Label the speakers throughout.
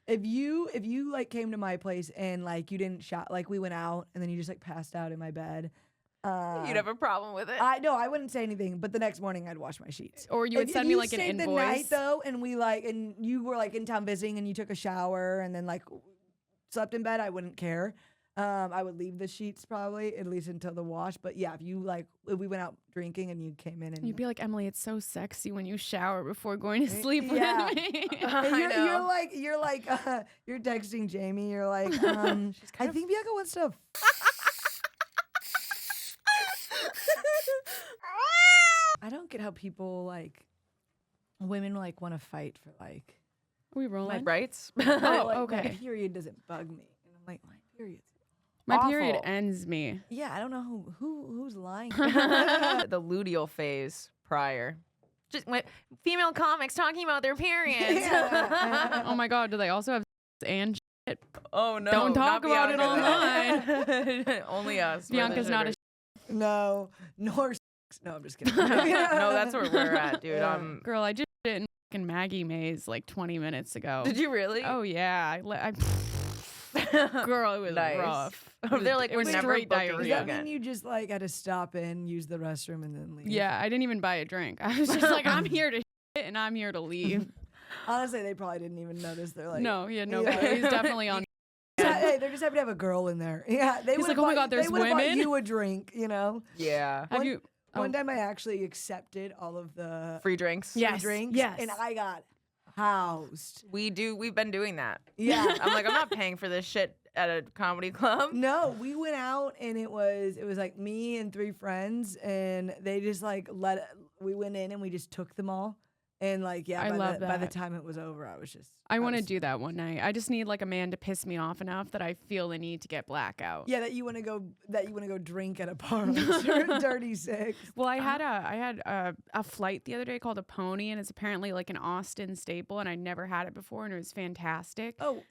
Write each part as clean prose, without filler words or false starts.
Speaker 1: If you like came to my place and like you didn't shower, like we went out and then you just like passed out in my bed,
Speaker 2: You'd have a problem with it.
Speaker 1: I wouldn't say anything, but the next morning I'd wash my sheets.
Speaker 3: Or you would send me like an
Speaker 1: stayed
Speaker 3: invoice.
Speaker 1: the night though, and and you were like in town visiting and you took a shower and then like slept in bed, I wouldn't care. I would leave the sheets probably at least until the wash. But yeah, if we went out drinking and you came in and
Speaker 3: You'd be like, Emily, it's so sexy when you shower before going to sleep
Speaker 1: yeah.
Speaker 3: with me.
Speaker 1: You're texting Jamie. You're like, I think Bianca wants to. I don't get how people women want to fight for
Speaker 3: Are we rolling?
Speaker 2: My rights.
Speaker 3: Oh, okay.
Speaker 1: My period doesn't bug me, and I'm like, my period's.
Speaker 3: My period
Speaker 2: Awful.
Speaker 3: ends me.
Speaker 1: Yeah, I don't know who's lying.
Speaker 2: The luteal phase prior. Just female comics talking about their periods.
Speaker 3: Oh my God, do they also have and shit?
Speaker 2: Oh no!
Speaker 3: Don't talk
Speaker 2: not
Speaker 3: about it
Speaker 2: Bianca.
Speaker 3: online.
Speaker 2: Only us.
Speaker 3: Bianca's not a
Speaker 1: No, nor. No, I'm just kidding.
Speaker 2: No, that's where we're at, dude.
Speaker 1: Yeah.
Speaker 3: girl. I just did it in fucking Maggie Mays like 20 minutes ago.
Speaker 2: Did you really?
Speaker 3: Oh yeah, girl, it was
Speaker 2: Nice.
Speaker 3: rough.
Speaker 2: They're like,
Speaker 3: it
Speaker 2: we're
Speaker 3: was
Speaker 2: never
Speaker 3: straight
Speaker 2: booking
Speaker 3: diarrhea.
Speaker 1: Does
Speaker 2: you
Speaker 1: that
Speaker 2: again.
Speaker 1: mean you just had to stop in, use the restroom, and then leave?
Speaker 3: Yeah, I didn't even buy a drink. I was just like, I'm here to shit and I'm here to leave.
Speaker 1: Honestly, they probably didn't even notice. They're like,
Speaker 3: No, yeah, no,
Speaker 1: Yeah.
Speaker 3: he's definitely on.
Speaker 1: Hey, they're just happy to have a girl in there. Yeah, they
Speaker 3: He's
Speaker 1: would've
Speaker 3: like, oh my
Speaker 1: bought-
Speaker 3: God, there's
Speaker 1: they would've bought
Speaker 3: women?
Speaker 1: you a drink,
Speaker 2: Yeah.
Speaker 3: Have you?
Speaker 1: One time I actually accepted all of the
Speaker 2: Free drinks.
Speaker 1: free
Speaker 3: Yes,
Speaker 1: drinks,
Speaker 3: yes.
Speaker 1: and I got housed.
Speaker 2: We've been doing that.
Speaker 1: Yeah.
Speaker 2: I'm like, I'm not paying for this shit at a comedy club.
Speaker 1: No, we went out and it was like me and 3 friends, and they just we went in and we just took them all, and
Speaker 3: I
Speaker 1: by
Speaker 3: love
Speaker 1: the
Speaker 3: that.
Speaker 1: time it was over, I was just
Speaker 3: I want to
Speaker 1: was-
Speaker 3: do that one night. I just need like a man to piss me off enough that I feel the need to get blackout.
Speaker 1: Yeah, that you want to go drink at a bar, Dirty Six.
Speaker 3: Well, I had a flight the other day called a Pony, and it's apparently like an Austin staple, and I'd never had it before, and it was fantastic.
Speaker 1: Oh,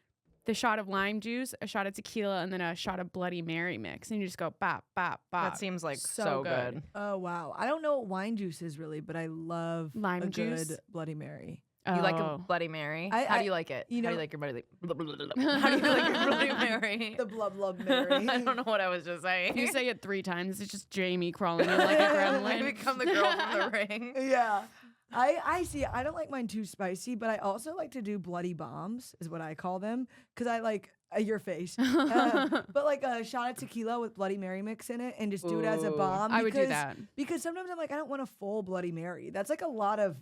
Speaker 3: The shot of lime juice, a shot of tequila, and then a shot of Bloody Mary mix, and you just go bop bop bop.
Speaker 2: That seems like
Speaker 3: So
Speaker 2: so
Speaker 3: good.
Speaker 2: good.
Speaker 1: oh wow! I don't know what wine juice is really, but I love
Speaker 3: Lime
Speaker 1: a
Speaker 3: juice?
Speaker 1: good Bloody Mary.
Speaker 2: You like a
Speaker 3: Oh.
Speaker 2: Bloody Mary?
Speaker 1: I-
Speaker 2: How do
Speaker 1: I-
Speaker 2: you like it?
Speaker 1: you
Speaker 2: How do
Speaker 1: know-
Speaker 2: you like your Bloody How do you like your Bloody Mary?
Speaker 1: The blub Mary.
Speaker 2: I don't know what I was just saying.
Speaker 3: If you say it 3 times, it's just Jamie crawling in like a
Speaker 2: I
Speaker 3: gremlin.
Speaker 2: become the girl from the ring.
Speaker 1: Yeah. I see. I don't like mine too spicy, but I also like to do bloody bombs, is what I call them, because I like your face. But like a shot of tequila with Bloody Mary mix in it, and just do it as a
Speaker 2: Ooh.
Speaker 1: bomb.
Speaker 3: I would do
Speaker 1: because-
Speaker 3: that.
Speaker 1: because sometimes I'm like, I don't want a full Bloody Mary. That's like a lot of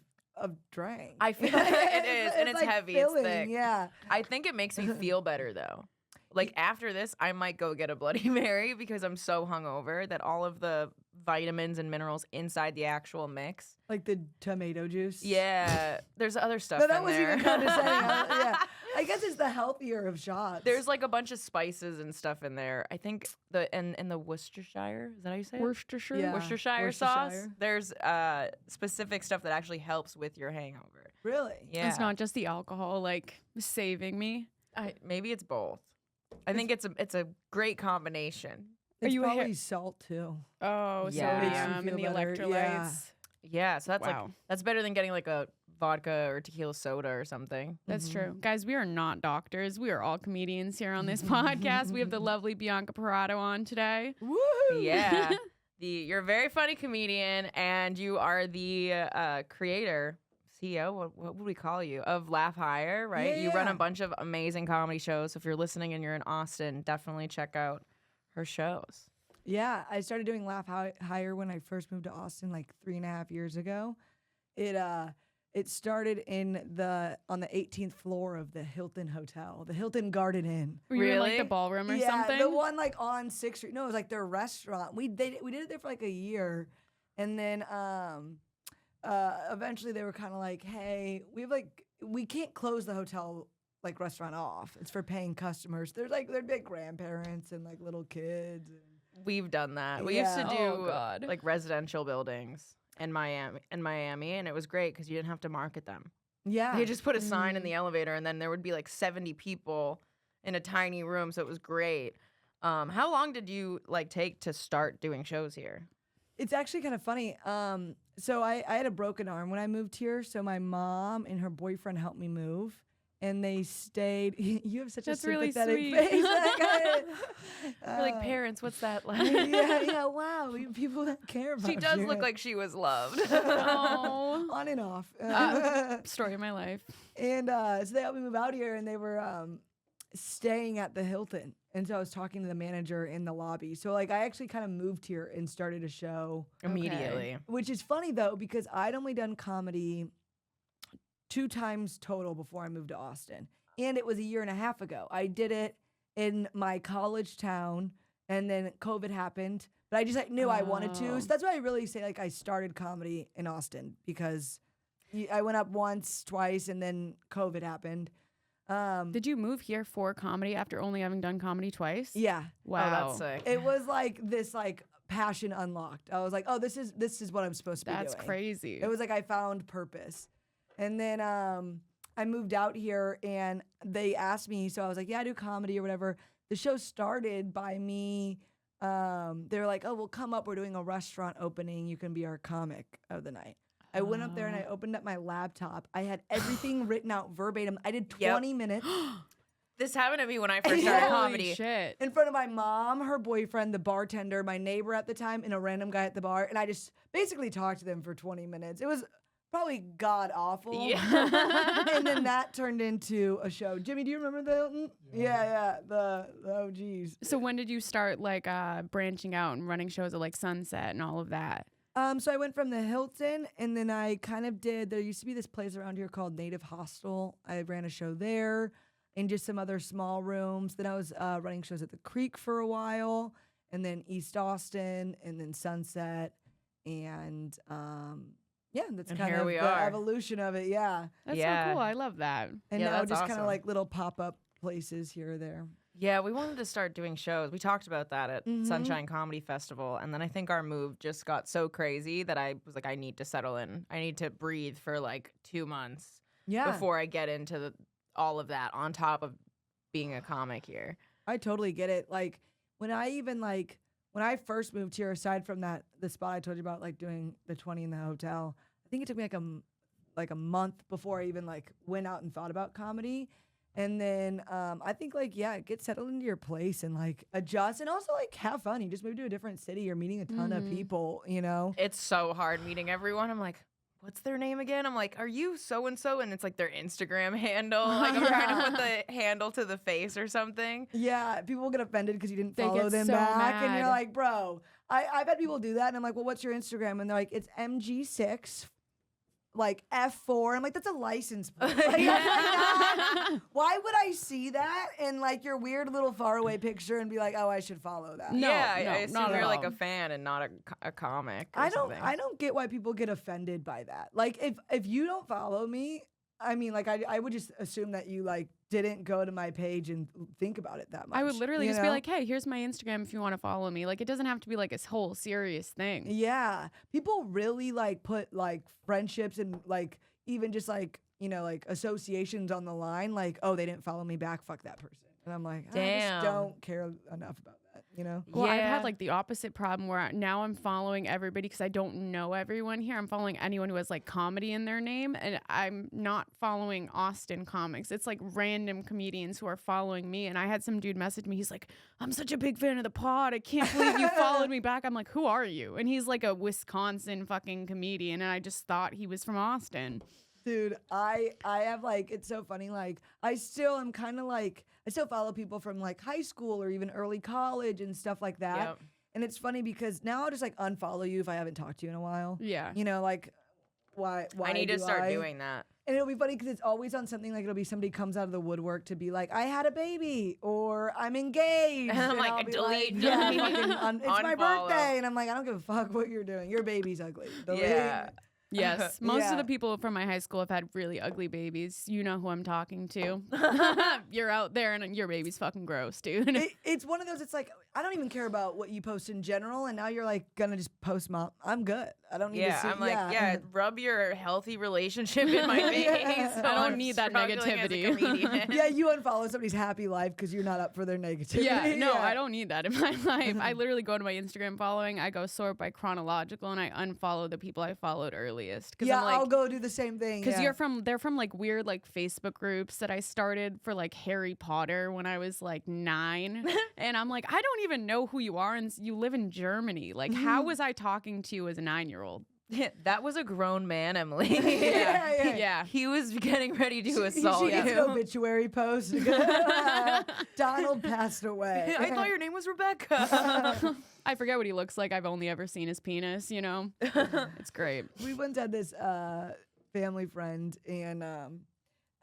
Speaker 1: drink.
Speaker 2: I feel it is, and it's
Speaker 1: like
Speaker 2: heavy,
Speaker 1: filling,
Speaker 2: it's thick.
Speaker 1: Yeah.
Speaker 2: I think it makes me feel better though. Like after this, I might go get a Bloody Mary because I'm so hungover that all of the vitamins and minerals inside the actual mix.
Speaker 1: Like the tomato juice.
Speaker 2: Yeah, there's other stuff
Speaker 1: No, that
Speaker 2: in
Speaker 1: was
Speaker 2: there.
Speaker 1: even condescending. Yeah. I guess it's the healthier of shots.
Speaker 2: There's like a bunch of spices and stuff in there. I think in the Worcestershire, is that how you say it?
Speaker 3: Worcestershire?
Speaker 1: Yeah.
Speaker 2: Worcestershire sauce.
Speaker 1: Worcestershire.
Speaker 2: There's specific stuff that actually helps with your hangover.
Speaker 1: Really?
Speaker 2: Yeah.
Speaker 3: It's not just the alcohol like saving me.
Speaker 2: Maybe it's both. I think it's a great combination.
Speaker 1: It's
Speaker 3: you a
Speaker 1: probably
Speaker 3: hair-
Speaker 1: salt too.
Speaker 3: Oh,
Speaker 2: Yeah. Makes you
Speaker 3: sodium and the
Speaker 1: feel better,
Speaker 3: electrolytes.
Speaker 1: yeah.
Speaker 2: Yeah, so that's
Speaker 3: Wow.
Speaker 2: that's better than getting like a vodka or tequila soda or something.
Speaker 3: That's
Speaker 1: Mhm.
Speaker 3: true. Guys, we are not doctors. We are all comedians here on this podcast. We have the lovely Bianca Parato on today.
Speaker 1: Woo!
Speaker 2: Yeah. You're a very funny comedian, and you are the creator, CEO, what would we call you, of Laugh Higher, right?
Speaker 1: Yeah,
Speaker 2: You run a
Speaker 1: yeah.
Speaker 2: bunch of amazing comedy shows. So if you're listening and you're in Austin, definitely check out her shows.
Speaker 1: Yeah, I started doing Laugh Higher when I first moved to Austin like 3.5 years ago. It started on the 18th floor of the Hilton Hotel, the Hilton Garden Inn.
Speaker 3: Were you in like
Speaker 2: Really?
Speaker 3: the ballroom or
Speaker 1: yeah,
Speaker 3: something?
Speaker 1: the one like on 6th Street. No, it was like their restaurant. We did it there for like a year, and then eventually they were kind of like, hey, we can't close the hotel like restaurant off. It's for paying customers. There's like there'd be like grandparents and like little kids. And,
Speaker 2: We've done that. We used to
Speaker 1: Yeah.
Speaker 2: do
Speaker 3: Oh, God.
Speaker 2: like residential buildings in Miami, and it was great because you didn't have to market them.
Speaker 1: yeah,
Speaker 2: They just put a sign in the elevator, and then there would be like 70 people in a tiny room, so it was great. How long did you like take to start doing shows here?
Speaker 1: It's actually kind of funny. So I had a broken arm when I moved here. So my mom and her boyfriend helped me move. and they stayed. You have such
Speaker 3: That's
Speaker 1: a
Speaker 3: really
Speaker 1: sympathetic
Speaker 3: sweet.
Speaker 1: face.
Speaker 2: We're like, parents, what's that like?
Speaker 1: yeah, wow. People that care about
Speaker 2: She does
Speaker 1: you.
Speaker 2: look like she was loved.
Speaker 3: Oh.
Speaker 1: On and off.
Speaker 3: Story of my life.
Speaker 1: And so they helped me move out here, and they were staying at the Hilton. And so I was talking to the manager in the lobby. So like I actually kind of moved here and started a show
Speaker 2: Immediately.
Speaker 1: which is funny though because I'd only done comedy 2 times total before I moved to Austin. And it was a year and a half ago. I did it in my college town, and then COVID happened. But I just like, knew I wanted to. So that's why I really say like I started comedy in Austin because I went up once, twice, and then COVID happened.
Speaker 3: Did you move here for comedy after only having done comedy twice?
Speaker 1: Yeah.
Speaker 3: Wow.
Speaker 2: Oh, that's sick.
Speaker 1: It was like this like passion unlocked. I was like, oh, this is what I'm supposed to be doing.
Speaker 3: That's crazy.
Speaker 1: It was like I found purpose. And then I moved out here and they asked me, so I was like, yeah, I do comedy or whatever. The show started by me. They were like, oh, we'll come up. We're doing a restaurant opening. You can be our comic of the night. I went up there and I opened up my laptop. I had everything written out verbatim. I did 20 minutes.
Speaker 2: This happened to me when I first started
Speaker 3: Holy
Speaker 2: comedy.
Speaker 3: shit.
Speaker 1: In front of my mom, her boyfriend, the bartender, my neighbor at the time, and a random guy at the bar. And I just basically talked to them for 20 minutes. It was probably god awful.
Speaker 2: Yeah.
Speaker 1: And then that turned into a show. Jimmy, do you remember the Hilton? Yeah. The OGs.
Speaker 3: So when did you start like branching out and running shows at like Sunset and all of that?
Speaker 1: So I went from the Hilton, and then I kind of did. There used to be this place around here called Native Hostel. I ran a show there, and just some other small rooms. Then I was running shows at the Creek for a while, and then East Austin, and then Sunset, and yeah, that's
Speaker 2: And
Speaker 1: kind
Speaker 2: here
Speaker 1: of
Speaker 2: we
Speaker 1: the
Speaker 2: are.
Speaker 1: evolution of it. Yeah,
Speaker 3: That's
Speaker 2: Yeah.
Speaker 3: so cool. I love that.
Speaker 1: and
Speaker 2: Yeah,
Speaker 1: now
Speaker 2: that's
Speaker 1: just kind of
Speaker 2: awesome.
Speaker 1: like little pop up places here or there.
Speaker 2: Yeah, we wanted to start doing shows. We talked about that at Sunshine Comedy Festival. And then I think our move just got so crazy that I was like, I need to settle in. I need to breathe for like 2 months
Speaker 1: Yeah,
Speaker 2: before I get into all of that on top of being a comic here.
Speaker 1: I totally get it. Like when I first moved here, aside from the spot I told you about, like doing the 20 in the hotel, I think it took me like a month before I even like went out and thought about comedy. And then I think like, yeah, get settled into your place and like adjust and also like have fun. You just moved to a different city. You're meeting a ton of people, you know?
Speaker 2: It's so hard meeting everyone. I'm like, what's their name again? I'm like, are you so-and-so? And it's like their Instagram handle. Like I'm trying to put the handle to the face or something.
Speaker 1: Yeah, people will get offended because you didn't
Speaker 3: They
Speaker 1: follow
Speaker 3: get
Speaker 1: them
Speaker 3: so
Speaker 1: back. And you're
Speaker 3: mad.
Speaker 1: like, bro, I've had people do that. And I'm like, well, what's your Instagram? And they're like, it's MG6. Like F4. I'm like, that's a license plate. Like, why would I see that in like your weird little faraway picture and be like, oh, I should follow that?
Speaker 3: No,
Speaker 2: yeah,
Speaker 3: no,
Speaker 2: I assume
Speaker 3: not at
Speaker 2: you're like
Speaker 3: all.
Speaker 2: a fan and not a comic. Or
Speaker 1: I don't
Speaker 2: something.
Speaker 1: get why people get offended by that. Like if you don't follow me, I mean, like I would just assume that you like didn't go to my page and think about it that much.
Speaker 3: I would literally
Speaker 1: you
Speaker 3: just be
Speaker 1: know?
Speaker 3: like, hey, here's my Instagram if you want to follow me. Like, it doesn't have to be like this whole serious thing.
Speaker 1: Yeah. People really like put like friendships and like even just like, you know, like associations on the line. Like, oh, they didn't follow me back. Fuck that person. And I'm like, I
Speaker 2: Damn.
Speaker 1: just don't care enough about that, you know?
Speaker 3: Well, I've
Speaker 2: Yeah.
Speaker 3: had like the opposite problem where now I'm following everybody because I don't know everyone here. I'm following anyone who has like comedy in their name, and I'm not following Austin comics. It's like random comedians who are following me. And I had some dude message me. He's like, I'm such a big fan of the pod. I can't believe you followed me back. I'm like, who are you? And he's like a Wisconsin fucking comedian. And I just thought he was from Austin.
Speaker 1: Dude, I have like, it's so funny. Like I still am kind of like, I still follow people from like high school or even early college and stuff like that.
Speaker 2: Yep.
Speaker 1: And it's funny because now I'll just like unfollow you if I haven't talked to you in a while.
Speaker 3: Yeah.
Speaker 1: You know, like why
Speaker 2: I need to
Speaker 1: do
Speaker 2: start
Speaker 1: I?
Speaker 2: doing that.
Speaker 1: And it'll be funny because it's always on something like it'll be somebody comes out of the woodwork to be like, I had a baby or I'm engaged.
Speaker 2: And I'm like,
Speaker 1: I'll be
Speaker 2: delete,
Speaker 1: yeah,
Speaker 2: delete.
Speaker 1: fucking it's my
Speaker 2: Unfollow.
Speaker 1: birthday. And I'm like, I don't give a fuck what you're doing. Your baby's ugly. Delete.
Speaker 2: Yeah.
Speaker 3: Yes. Most
Speaker 1: Yeah.
Speaker 3: of the people from my high school have had really ugly babies. You know who I'm talking to. You're out there and your baby's fucking gross, dude.
Speaker 1: It's one of those, it's like, I don't even care about what you post in general. And now you're like, gonna just post mom. I'm good. I don't need to
Speaker 2: Yeah,
Speaker 1: see.
Speaker 2: I'm like, yeah, rub your healthy relationship in my face.
Speaker 1: Yeah.
Speaker 2: So
Speaker 3: I don't
Speaker 2: I'm
Speaker 3: need that
Speaker 2: struggling as a
Speaker 3: negativity.
Speaker 2: comedian.
Speaker 1: Yeah, you unfollow somebody's happy life because you're not up for their negativity.
Speaker 3: Yeah, no, I don't need that in my life. I literally go to my Instagram following, I go sort by chronological, and I unfollow the people I followed earlier. silliest. Because
Speaker 1: Yeah,
Speaker 3: I'm like,
Speaker 1: I'll go do the same thing.
Speaker 3: because
Speaker 1: yeah.
Speaker 3: they're from like weird like Facebook groups that I started for like Harry Potter when I was like 9, and I'm like, I don't even know who you are, and you live in Germany. Like, how was I talking to you as a 9-year-old?
Speaker 2: That was a grown man, Emily.
Speaker 3: Yeah.
Speaker 2: He was getting ready to
Speaker 1: She
Speaker 2: assault
Speaker 1: gets an
Speaker 2: you.
Speaker 1: obituary post. Donald passed away.
Speaker 2: I thought your name was Rebecca.
Speaker 3: I forget what he looks like. I've only ever seen his penis. It's great.
Speaker 1: We once had this family friend, and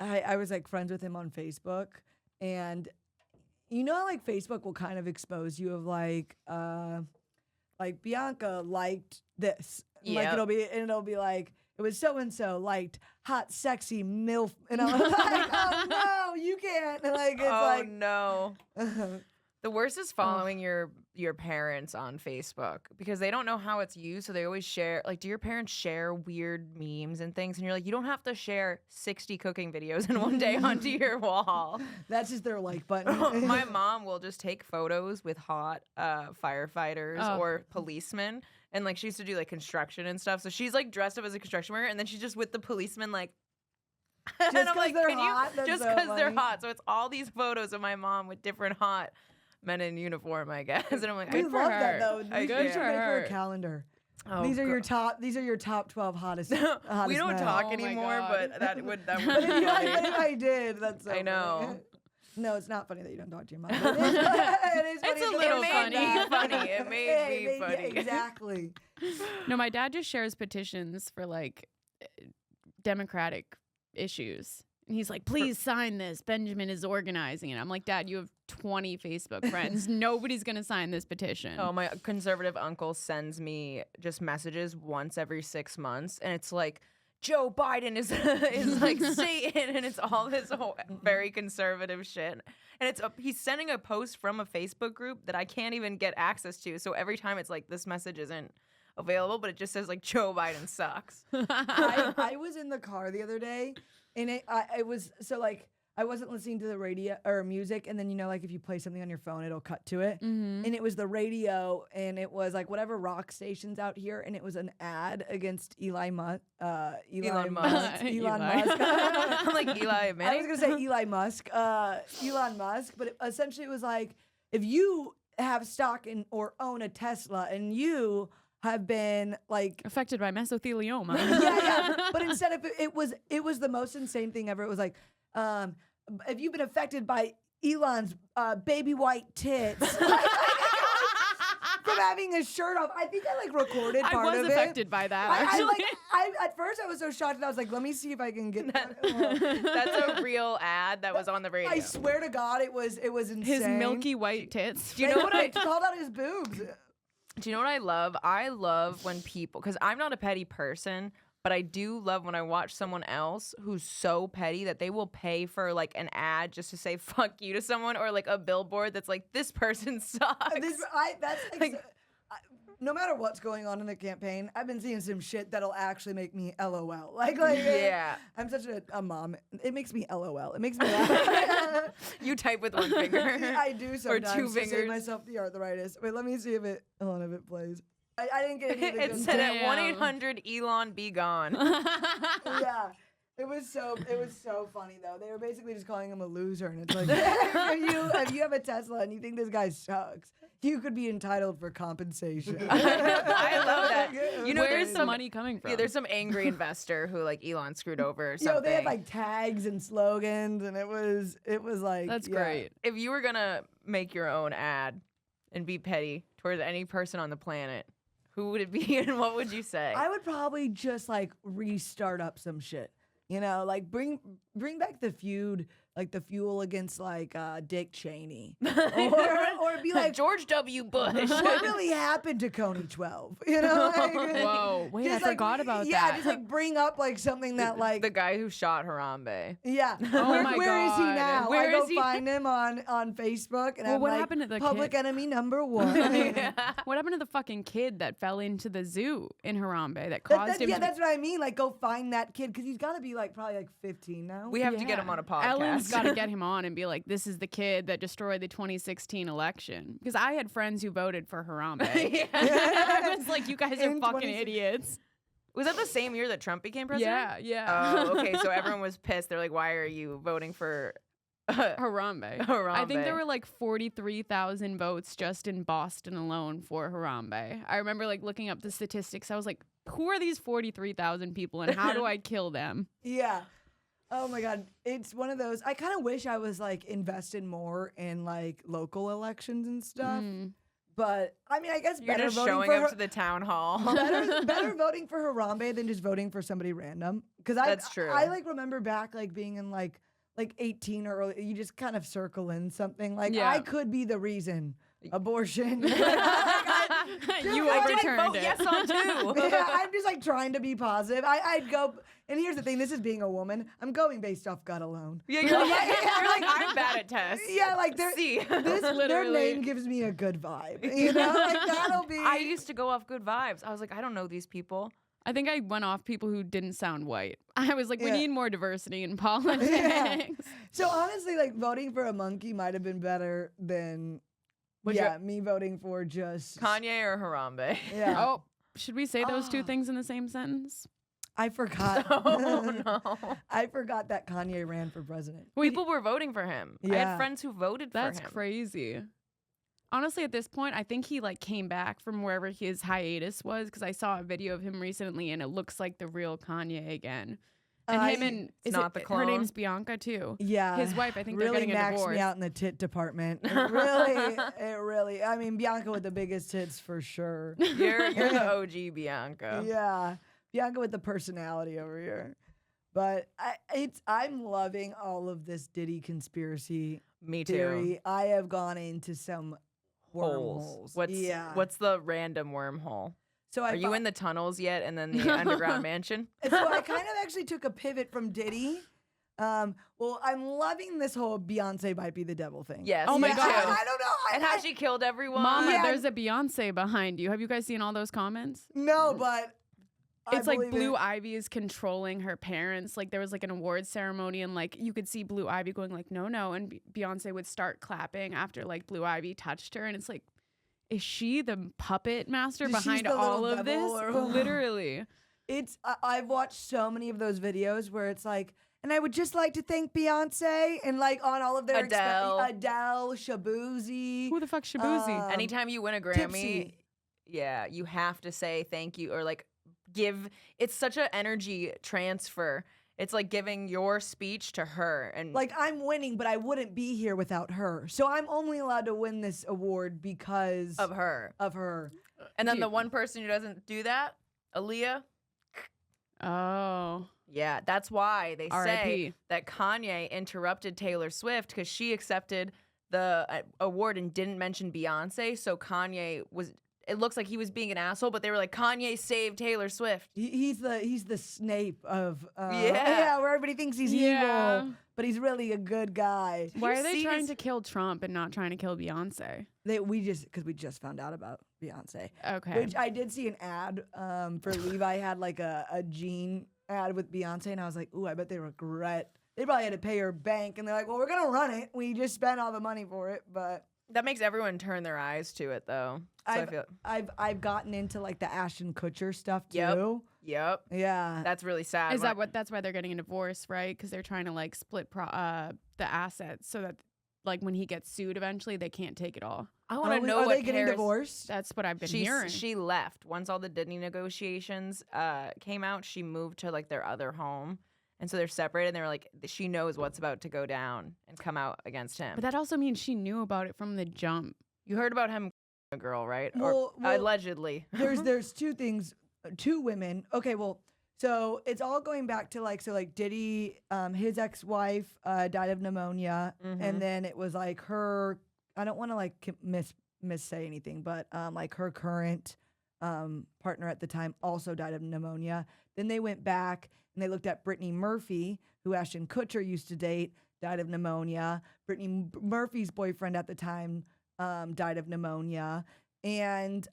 Speaker 1: I was like friends with him on Facebook, and you know how like Facebook will kind of expose you of like Bianca liked this, like
Speaker 2: Yep.
Speaker 1: it'll be like it was so and so liked hot sexy MILF, and I was like, oh no, you can't, and like it's
Speaker 2: Oh no.
Speaker 1: like.
Speaker 2: The worst is following your parents on Facebook because they don't know how it's used, so they always share. Like, do your parents share weird memes and things? And you're like, you don't have to share 60 cooking videos in one day onto your wall.
Speaker 1: That's just their like button.
Speaker 2: My mom will just take photos with hot firefighters or policemen, and like she used to do like construction and stuff. So she's like dressed up as a construction worker, and then she's just with the policemen like.
Speaker 1: Just
Speaker 2: and I'm
Speaker 1: 'cause
Speaker 2: like,
Speaker 1: they're
Speaker 2: can
Speaker 1: hot?
Speaker 2: you
Speaker 1: That's
Speaker 2: just
Speaker 1: so
Speaker 2: because they're
Speaker 1: funny.
Speaker 2: hot? So it's all these photos of my mom with different hot men in uniform, I guess. And I'm like,
Speaker 1: We
Speaker 3: Good for
Speaker 1: love
Speaker 3: her.
Speaker 1: that though.
Speaker 2: I
Speaker 1: We
Speaker 2: do.
Speaker 1: should
Speaker 3: Good for
Speaker 1: make her a
Speaker 3: her.
Speaker 1: calendar.
Speaker 2: oh,
Speaker 1: These are your
Speaker 2: God.
Speaker 1: top 12 hottest.
Speaker 2: We
Speaker 1: hottest
Speaker 2: don't
Speaker 1: men.
Speaker 2: talk
Speaker 3: Oh my
Speaker 2: anymore,
Speaker 3: God.
Speaker 2: but that would
Speaker 1: But if,
Speaker 2: be
Speaker 1: you,
Speaker 2: funny.
Speaker 1: but if I did, that's so
Speaker 2: I
Speaker 1: funny.
Speaker 2: know.
Speaker 1: No, it's not funny that you don't talk to your mom. But it is funny
Speaker 3: It's a
Speaker 1: to
Speaker 3: little
Speaker 1: think
Speaker 3: funny.
Speaker 1: about that.
Speaker 2: Funny. It made me
Speaker 1: yeah,
Speaker 2: funny.
Speaker 1: exactly.
Speaker 3: No, my dad just shares petitions for like democratic issues. And he's like, please sign this. Benjamin is organizing it. I'm like, Dad, you have 20 Facebook friends. Nobody's going to sign this petition.
Speaker 2: Oh, my conservative uncle sends me just messages once every 6 months, and it's like, Joe Biden is like Satan, and it's all this whole very conservative shit. And he's sending a post from a Facebook group that I can't even get access to. So every time it's like, this message isn't available, but it just says like Joe Biden sucks.
Speaker 1: I was in the car the other day, and it was so like I wasn't listening to the radio or music, and then like if you play something on your phone, it'll cut to it, and it was the radio, and it was like whatever rock stations out here, and it was an ad against Elon Musk.
Speaker 2: Elon Musk. I'm like, Eli Manning?
Speaker 1: I was gonna say Elon Musk, but essentially it was like if you have stock in or own a Tesla and you have been like
Speaker 3: Affected by mesothelioma.
Speaker 1: yeah. But instead of it was the most insane thing ever. It was like, if you've been affected by Elon's baby white tits from having his shirt off, I think I like recorded part
Speaker 3: I
Speaker 1: of
Speaker 3: was
Speaker 1: it.
Speaker 3: affected by that, actually.
Speaker 1: At first I was so shocked, and I was like, let me see if I can get.
Speaker 2: That's a real ad that was on the radio.
Speaker 1: I swear to God, it was insane.
Speaker 3: His milky white tits.
Speaker 2: Do you know what I
Speaker 1: called out his boobs?
Speaker 2: Do you know what I love? I love when people, because I'm not a petty person, but I do love when I watch someone else who's so petty that they will pay for like an ad just to say fuck you to someone, or like a billboard that's like, this person sucks.
Speaker 1: No matter what's going on in the campaign, I've been seeing some shit that'll actually make me LOL.
Speaker 2: Yeah.
Speaker 1: I'm such a mom. It makes me LOL. It makes me laugh.
Speaker 2: You type with one finger.
Speaker 1: I do sometimes.
Speaker 2: Or two
Speaker 1: to save
Speaker 2: fingers.
Speaker 1: myself the arthritis. Wait, let me see if it. Hold on, if it plays. I didn't get any of the
Speaker 2: It
Speaker 1: good
Speaker 2: said
Speaker 1: stuff.
Speaker 2: at 1-800 Elon be gone.
Speaker 1: Yeah. It was so funny though. They were basically just calling him a loser, and it's like if you have a Tesla and you think this guy sucks, you could be entitled for compensation.
Speaker 2: I love that. You know,
Speaker 3: Where's
Speaker 2: there's
Speaker 3: the
Speaker 2: some
Speaker 3: money coming from?
Speaker 2: Yeah, there's some angry investor who like Elon screwed over or something.
Speaker 1: Yo, they had like tags and slogans, and it was like
Speaker 3: That's
Speaker 1: yeah.
Speaker 3: great.
Speaker 2: If you were gonna make your own ad and be petty towards any person on the planet, who would it be and what would you say?
Speaker 1: I would probably just like restart up some shit. Like bring back the feud, like the fuel against like Dick Cheney, or be like
Speaker 2: George W. Bush.
Speaker 1: what really happened to Coney 12? Like,
Speaker 3: Whoa, wait, I
Speaker 1: just, like,
Speaker 3: forgot about
Speaker 1: yeah,
Speaker 3: that.
Speaker 1: just like bring up like something that like
Speaker 2: the guy who shot Harambe.
Speaker 1: yeah.
Speaker 3: Oh my
Speaker 1: Where is he
Speaker 3: God.
Speaker 1: now?
Speaker 3: Where
Speaker 1: I go
Speaker 3: is he?
Speaker 1: find him on Facebook, and
Speaker 3: Well,
Speaker 1: I'm
Speaker 3: what
Speaker 1: like,
Speaker 3: happened to the
Speaker 1: public
Speaker 3: kid?
Speaker 1: enemy number 1.
Speaker 3: What happened to the fucking kid that fell into the zoo in Harambe that caused him
Speaker 1: yeah,
Speaker 3: to
Speaker 1: that's what I mean. Like, go find that kid because he's got to be like probably like 15 now.
Speaker 2: We have to get him on a podcast.
Speaker 3: Ellen's got to get him on and be like, this is the kid that destroyed the 2016 election. Because I had friends who voted for Harambe.
Speaker 2: Yeah.
Speaker 3: I was like, you guys are
Speaker 1: In
Speaker 3: fucking
Speaker 1: 26
Speaker 3: idiots.
Speaker 2: Was that the same year that Trump became president?
Speaker 3: Yeah.
Speaker 2: Oh, okay. So everyone was pissed. They're like, why are you voting for
Speaker 3: Harambe.
Speaker 2: Harambe?
Speaker 3: I think there were like 43,000 votes just in Boston alone for Harambe. I remember like looking up the statistics. I was like, who are these 43,000 people and how do I kill them?
Speaker 1: Yeah. Oh my God. It's one of those. I kind of wish I was like invested more in like local elections and stuff. But I mean, I guess
Speaker 2: You're
Speaker 1: better
Speaker 2: just
Speaker 1: voting
Speaker 2: showing
Speaker 1: for
Speaker 2: up to the town hall.
Speaker 1: better voting for Harambe than just voting for somebody random. Because
Speaker 2: That's true.
Speaker 1: I like remember back like being in like 18 or early, you just kind of circle in something like I could be the reason abortion.
Speaker 3: You
Speaker 2: I
Speaker 3: overturned
Speaker 2: vote
Speaker 3: it.
Speaker 2: yes on too.
Speaker 1: Yeah, I'm just like trying to be positive. I'd go, and here's the thing: this is being a woman. I'm going based off gut alone.
Speaker 2: Yeah, you're like, I'm bad at tests.
Speaker 1: Yeah, like
Speaker 2: See.
Speaker 1: their
Speaker 3: Literally.
Speaker 1: name gives me a good vibe. You know, like that'll be.
Speaker 2: I used to go off good vibes. I was like, I don't know these people.
Speaker 3: I think I went off people who didn't sound white. I was like, we
Speaker 1: Yeah.
Speaker 3: need more diversity in politics.
Speaker 1: Yeah. So honestly, like voting for a monkey might have been better than me voting for just
Speaker 2: Kanye or Harambe?
Speaker 1: Yeah.
Speaker 3: Oh, should we say those two things in the same sentence?
Speaker 1: I forgot.
Speaker 2: Oh, no.
Speaker 1: I forgot that Kanye ran for president.
Speaker 2: People were voting for him. I
Speaker 1: Yeah.
Speaker 2: had friends who voted
Speaker 3: That's
Speaker 2: for him.
Speaker 3: crazy. Honestly, at this point, I think he like came back from wherever his hiatus was because I saw a video of him recently and it looks like the real Kanye again. And him and
Speaker 2: It's not the
Speaker 3: her
Speaker 2: clone?
Speaker 3: name's Bianca too.
Speaker 1: Yeah.
Speaker 3: His wife, I think
Speaker 1: really
Speaker 3: they're getting a
Speaker 1: maxed
Speaker 3: divorce.
Speaker 1: me out in the tit department. It really. I mean, Bianca with the biggest tits for sure.
Speaker 2: You're the OG Bianca.
Speaker 1: Yeah, Bianca with the personality over here. But I'm loving all of this Diddy conspiracy
Speaker 2: Me too.
Speaker 1: theory. I have gone into some wormholes.
Speaker 2: What's the random wormhole?
Speaker 1: So
Speaker 2: Are you in the tunnels yet and then the underground mansion?
Speaker 1: So I kind of actually took a pivot from Diddy. Well, I'm loving this whole Beyonce might be the devil thing.
Speaker 2: Yes.
Speaker 3: Oh my
Speaker 2: me
Speaker 3: God.
Speaker 2: too.
Speaker 1: I don't know.
Speaker 2: And how she killed everyone.
Speaker 3: Mama,
Speaker 1: Yeah.
Speaker 3: there's a Beyonce behind you. Have you guys seen all those comments?
Speaker 1: No, but
Speaker 3: It's like Blue
Speaker 1: it.
Speaker 3: Ivy is controlling her parents. Like there was like an awards ceremony and like you could see Blue Ivy going like, no. And Beyonce would start clapping after like Blue Ivy touched her. And it's like, is she the puppet master
Speaker 1: She's
Speaker 3: behind
Speaker 1: the
Speaker 3: all
Speaker 1: little
Speaker 3: of this?
Speaker 1: devil or-
Speaker 3: Literally.
Speaker 1: I've watched so many of those videos where it's like, and I would just like to thank Beyonce and like on all of their Adele, Shabuzi.
Speaker 3: Who the fuck's Shabuzi?
Speaker 2: Anytime you win a Grammy,
Speaker 1: Tipsy.
Speaker 2: yeah, you have to say thank you or like give. It's such an energy transfer. It's like giving your speech to her and
Speaker 1: Like I'm winning, but I wouldn't be here without her. So I'm only allowed to win this award because
Speaker 2: of her.
Speaker 1: Of her.
Speaker 2: And then the one person who doesn't do that, Aaliyah.
Speaker 3: Oh.
Speaker 2: Yeah, that's why they say
Speaker 3: R.I.P.
Speaker 2: that Kanye interrupted Taylor Swift because she accepted the award and didn't mention Beyonce. So Kanye was. It looks like he was being an asshole, but they were like, Kanye saved Taylor Swift.
Speaker 1: He's the Snape of
Speaker 2: Yeah.
Speaker 1: where everybody thinks he's
Speaker 3: Yeah.
Speaker 1: evil, but he's really a good guy.
Speaker 3: Why
Speaker 2: you
Speaker 3: are they
Speaker 2: see
Speaker 3: trying
Speaker 2: his-
Speaker 3: to kill Trump and not trying to kill Beyonce?
Speaker 1: We just found out about Beyonce.
Speaker 3: Okay.
Speaker 1: Which I did see an ad for Levi had like a jean ad with Beyonce, and I was like, ooh, I bet they regret. They probably had to pay her bank, and they're like, well, we're gonna run it. We just spent all the money for it, but
Speaker 2: That makes everyone turn their eyes to it, though. So I feel.
Speaker 1: I've gotten into like the Ashton Kutcher stuff too.
Speaker 2: Yep.
Speaker 1: Yeah.
Speaker 2: That's really sad.
Speaker 3: Is that what? That's why they're getting a divorce, right? Because they're trying to like split the assets so that like when he gets sued eventually, they can't take it all.
Speaker 2: I want to know
Speaker 1: are
Speaker 2: what
Speaker 1: they getting
Speaker 2: Paris-
Speaker 1: divorced?
Speaker 3: That's what I've been hearing.
Speaker 2: She left once all the Diddy negotiations came out. She moved to like their other home, and so they're separated. And they were like, she knows what's about to go down and come out against him.
Speaker 3: But that also means she knew about it from the jump.
Speaker 2: You heard about him, a girl, right?
Speaker 1: Well,
Speaker 2: or allegedly.
Speaker 1: there's two things, two women. Okay, well, so it's all going back to like Diddy, his ex-wife died of pneumonia, and then it was like her. I don't want to like missay anything, but like her current partner at the time also died of pneumonia. Then they went back and they looked at Brittany Murphy, who Ashton Kutcher used to date, died of pneumonia. Brittany Murphy's boyfriend at the time died of pneumonia. And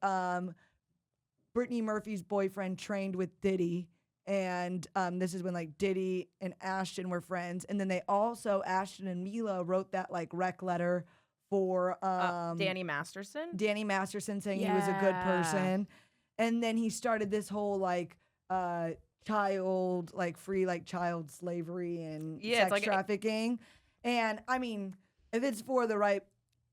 Speaker 1: Brittany Murphy's boyfriend trained with Diddy. And this is when like Diddy and Ashton were friends. And then they also, Ashton and Mila wrote that like rec letter for
Speaker 2: Danny Masterson.
Speaker 1: Danny Masterson saying he was a good
Speaker 3: Yeah.
Speaker 1: person. And then he started this whole like child, like free like child slavery and
Speaker 2: Yeah,
Speaker 1: sex
Speaker 2: it's like
Speaker 1: trafficking. And I mean, if it's for the right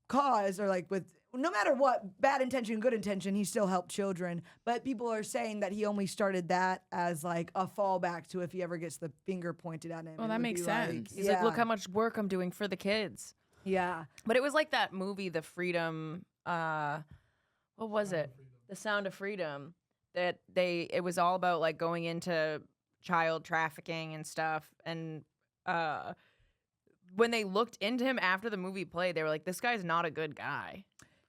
Speaker 1: cause or like with no matter what, bad intention, good intention, he still helped children. But people are saying that he only started that as like a fallback to if he ever gets the finger pointed at him.
Speaker 3: Well,
Speaker 1: it
Speaker 3: that
Speaker 1: would
Speaker 3: makes
Speaker 1: be like,
Speaker 3: sense.
Speaker 2: He's like, look how much work I'm doing for the kids.
Speaker 1: Yeah.
Speaker 2: But it was like that movie, The Freedom. What was it? The Sound of Freedom. That it was all about like going into child trafficking and stuff. And when they looked into him after the movie played, they were like, this guy's not a good guy.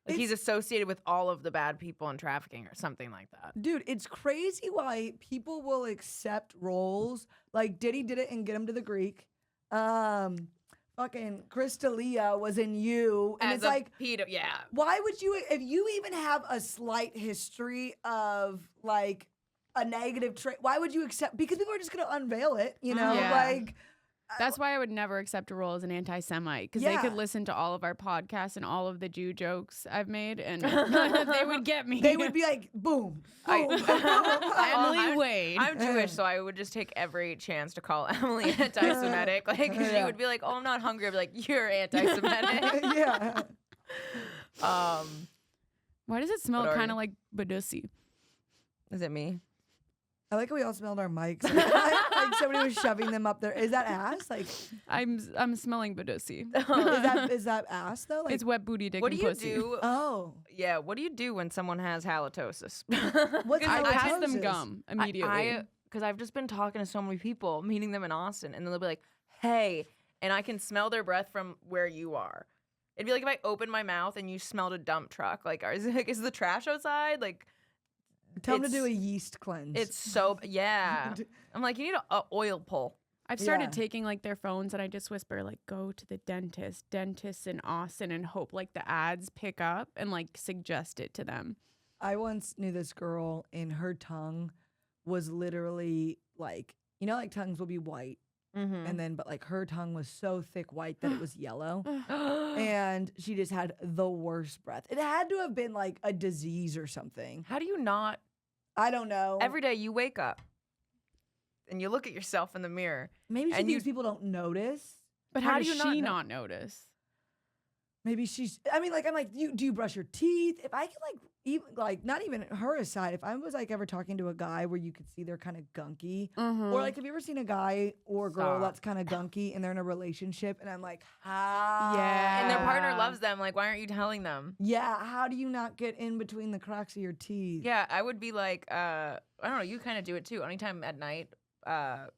Speaker 2: Like he's associated with all of the bad people in trafficking or something like that.
Speaker 1: Dude, it's crazy why people will accept roles. Like Diddy did it in Get Him to the Greek. Fucking Chris D'Elia was in You. And
Speaker 2: As
Speaker 1: it's
Speaker 2: a
Speaker 1: like,
Speaker 2: pedo, yeah.
Speaker 1: why would you, if you even have a slight history of like a negative trait, why would you accept? Because people are just going to unveil it, you know?
Speaker 3: Yeah.
Speaker 1: Like,
Speaker 3: That's why I would never accept a role as an anti-Semite, because they could listen to all of our podcasts and all of the Jew jokes I've made, and they would get me.
Speaker 1: they would be like, boom, boom, boom, boom.
Speaker 3: Emily Wade.
Speaker 2: I'm Jewish, so I would just take every chance to call Emily anti-Semitic. Like she would be like, "Oh, I'm not hungry." I'd be like, "You're anti-Semitic."
Speaker 1: Yeah.
Speaker 3: Why does it smell
Speaker 2: What are
Speaker 3: kind
Speaker 2: you?
Speaker 3: of like Badussi?
Speaker 2: Is it me?
Speaker 1: I like how we all smelled our mics. Like somebody was shoving them up there. Is that ass? Like,
Speaker 3: I'm smelling Badussi.
Speaker 1: is that ass though? Like,
Speaker 3: It's wet booty dick
Speaker 2: What do
Speaker 3: and
Speaker 2: you
Speaker 3: pussy.
Speaker 2: do?
Speaker 1: oh,
Speaker 2: Yeah, what do you do when someone has halitosis?
Speaker 1: what's
Speaker 3: I
Speaker 1: halitosis?
Speaker 3: pass them gum immediately.
Speaker 2: Because I've just been talking to so many people, meeting them in Austin, and then they'll be like, "Hey," and I can smell their breath from where you are. It'd be like if I opened my mouth and you smelled a dump truck. Like, is the trash outside? Like,
Speaker 1: Tell them to
Speaker 2: it's-
Speaker 1: do a yeast cleanse.
Speaker 2: it's so yeah. I'm like, you need a oil pull.
Speaker 3: I've started
Speaker 1: Yeah.
Speaker 3: taking like their phones and I just whisper like, go to the dentists in Austin, and hope like the ads pick up and like suggest it to them.
Speaker 1: I once knew this girl, and her tongue was literally like, you know, like tongues will be white, and then but like her tongue was so thick white that it was yellow, and she just had the worst breath. It had to have been like a disease or something.
Speaker 2: How do you not?
Speaker 1: I don't know.
Speaker 2: Every day you wake up and you look at yourself in the mirror.
Speaker 1: Maybe she
Speaker 2: and
Speaker 1: thinks people don't notice.
Speaker 3: But
Speaker 2: How
Speaker 3: how
Speaker 2: do
Speaker 3: does
Speaker 2: you
Speaker 3: she
Speaker 2: not
Speaker 3: not notice?
Speaker 1: Maybe she's. I mean, like I'm like, do you brush your teeth? If I could like, even like not even her aside. If I was like ever talking to a guy where you could see they're kind of gunky, or like have you ever seen a guy or girl
Speaker 2: Stop.
Speaker 1: that's kind of gunky and they're in a relationship, and I'm like, how?
Speaker 3: Yeah.
Speaker 2: And their partner loves them. Like, why aren't you telling them?
Speaker 1: Yeah, how do you not get in between the cracks of your teeth?
Speaker 2: Yeah, I would be like, I don't know, you kind of do it too. Anytime at night,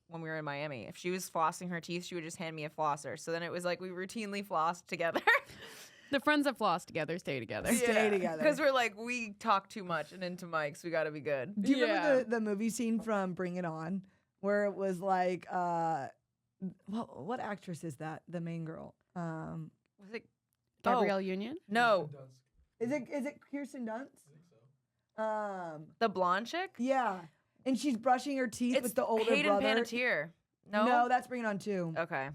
Speaker 2: when we were in Miami, if she was flossing her teeth, she would just hand me a flosser. So then it was like we routinely flossed together.
Speaker 3: The friends that floss together stay together.
Speaker 1: Stay together.
Speaker 2: Because we're like, we talk too much and into mics, we gotta be good.
Speaker 1: Do you remember
Speaker 3: Yeah.
Speaker 1: the movie scene from Bring It On, where it was like, what actress is that? The main girl.
Speaker 2: Was it?
Speaker 3: Gabrielle Union?
Speaker 2: No,
Speaker 1: Is it Kirsten Dunst?
Speaker 2: the blonde chick?
Speaker 1: Yeah, and she's brushing her teeth
Speaker 2: It's
Speaker 1: with the older
Speaker 2: Hayden
Speaker 1: brother.
Speaker 2: Panettiere. No?
Speaker 1: No, that's Bring It On too.
Speaker 2: Okay.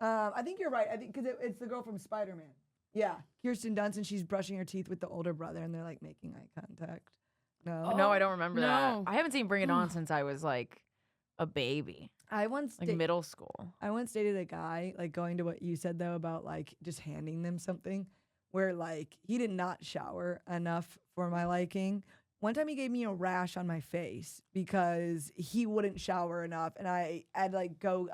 Speaker 1: I think you're right. I think because it's the girl from Spider-Man. Yeah, Kirsten Dunst, and she's brushing her teeth with the older brother, and they're like making eye contact. No,
Speaker 2: No, I don't remember that.
Speaker 3: no.
Speaker 2: I haven't seen Bring It On since I was like a baby,
Speaker 1: I once
Speaker 2: like middle school.
Speaker 1: I once dated a guy, like going to what you said though about like just handing them something, where like he did not shower enough for my liking. One time he gave me a rash on my face because he wouldn't shower enough, and I'd like go.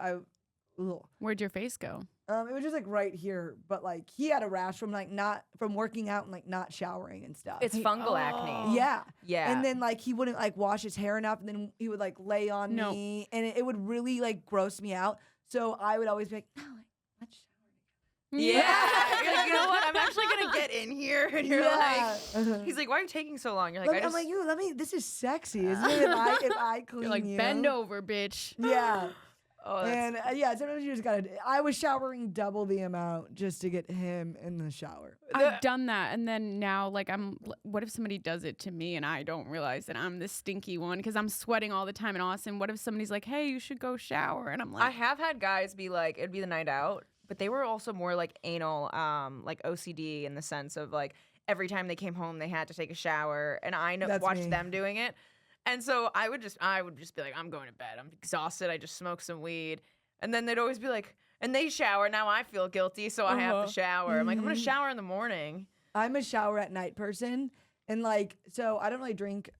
Speaker 3: Where'd your face go?
Speaker 1: It was just like right here, but like he had a rash from like not from working out and like not showering and stuff.
Speaker 2: It's fungal acne.
Speaker 1: Yeah.
Speaker 2: Yeah.
Speaker 1: And then like he wouldn't like wash his hair enough, and then he would like lay on
Speaker 3: No.
Speaker 1: me, and it would really like gross me out. So I would always be like, no, like, let's shower.
Speaker 2: Yeah. You're like, you know what? I'm actually gonna get in here, and you're
Speaker 1: Yeah.
Speaker 2: like, he's like, why are you taking so long? You're like,
Speaker 1: I'm like, let me. This is sexy, isn't it? If I clean
Speaker 3: You're like,
Speaker 1: you.
Speaker 3: bend over, bitch.
Speaker 1: Yeah.
Speaker 2: oh, that's,
Speaker 1: And yeah, sometimes you just gotta. I was showering double the amount just to get him in the shower.
Speaker 3: I've done that, and then now, like, what if somebody does it to me and I don't realize that I'm the stinky one because I'm sweating all the time in Austin? What if somebody's like, "Hey, you should go shower," and I'm
Speaker 2: I
Speaker 3: like,
Speaker 2: have had guys be like, it'd be the night out, but they were also more like anal, like OCD in the sense of like every time they came home they had to take a shower, and I
Speaker 1: That's
Speaker 2: watched
Speaker 1: me.
Speaker 2: them doing it. And so I would just be like, I'm going to bed. I'm exhausted. I just smoked some weed. And then they'd always be like, and they shower. Now I feel guilty, so I have to shower. I'm like, I'm going to shower in the morning.
Speaker 1: I'm a shower at night person. And like, so I don't really drink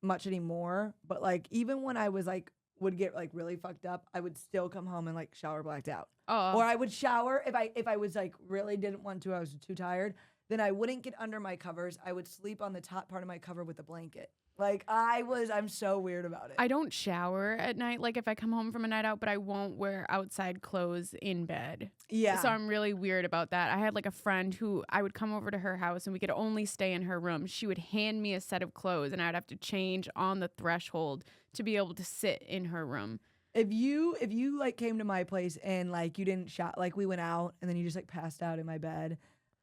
Speaker 1: much anymore. But like, even when I was like, would get like really fucked up, I would still come home and like shower blacked out. Or I would shower if I was like really didn't want to, I was too tired, then I wouldn't get under my covers. I would sleep on the top part of my cover with a blanket. Like I'm so weird about it.
Speaker 3: I don't shower at night, like if I come home from a night out, but I won't wear outside clothes in bed.
Speaker 1: Yeah.
Speaker 3: So I'm really weird about that. I had like a friend who I would come over to her house and we could only stay in her room. She would hand me a set of clothes and I'd have to change on the threshold to be able to sit in her room.
Speaker 1: If you like came to my place and like you didn't shower, like we went out and then you just like passed out in my bed.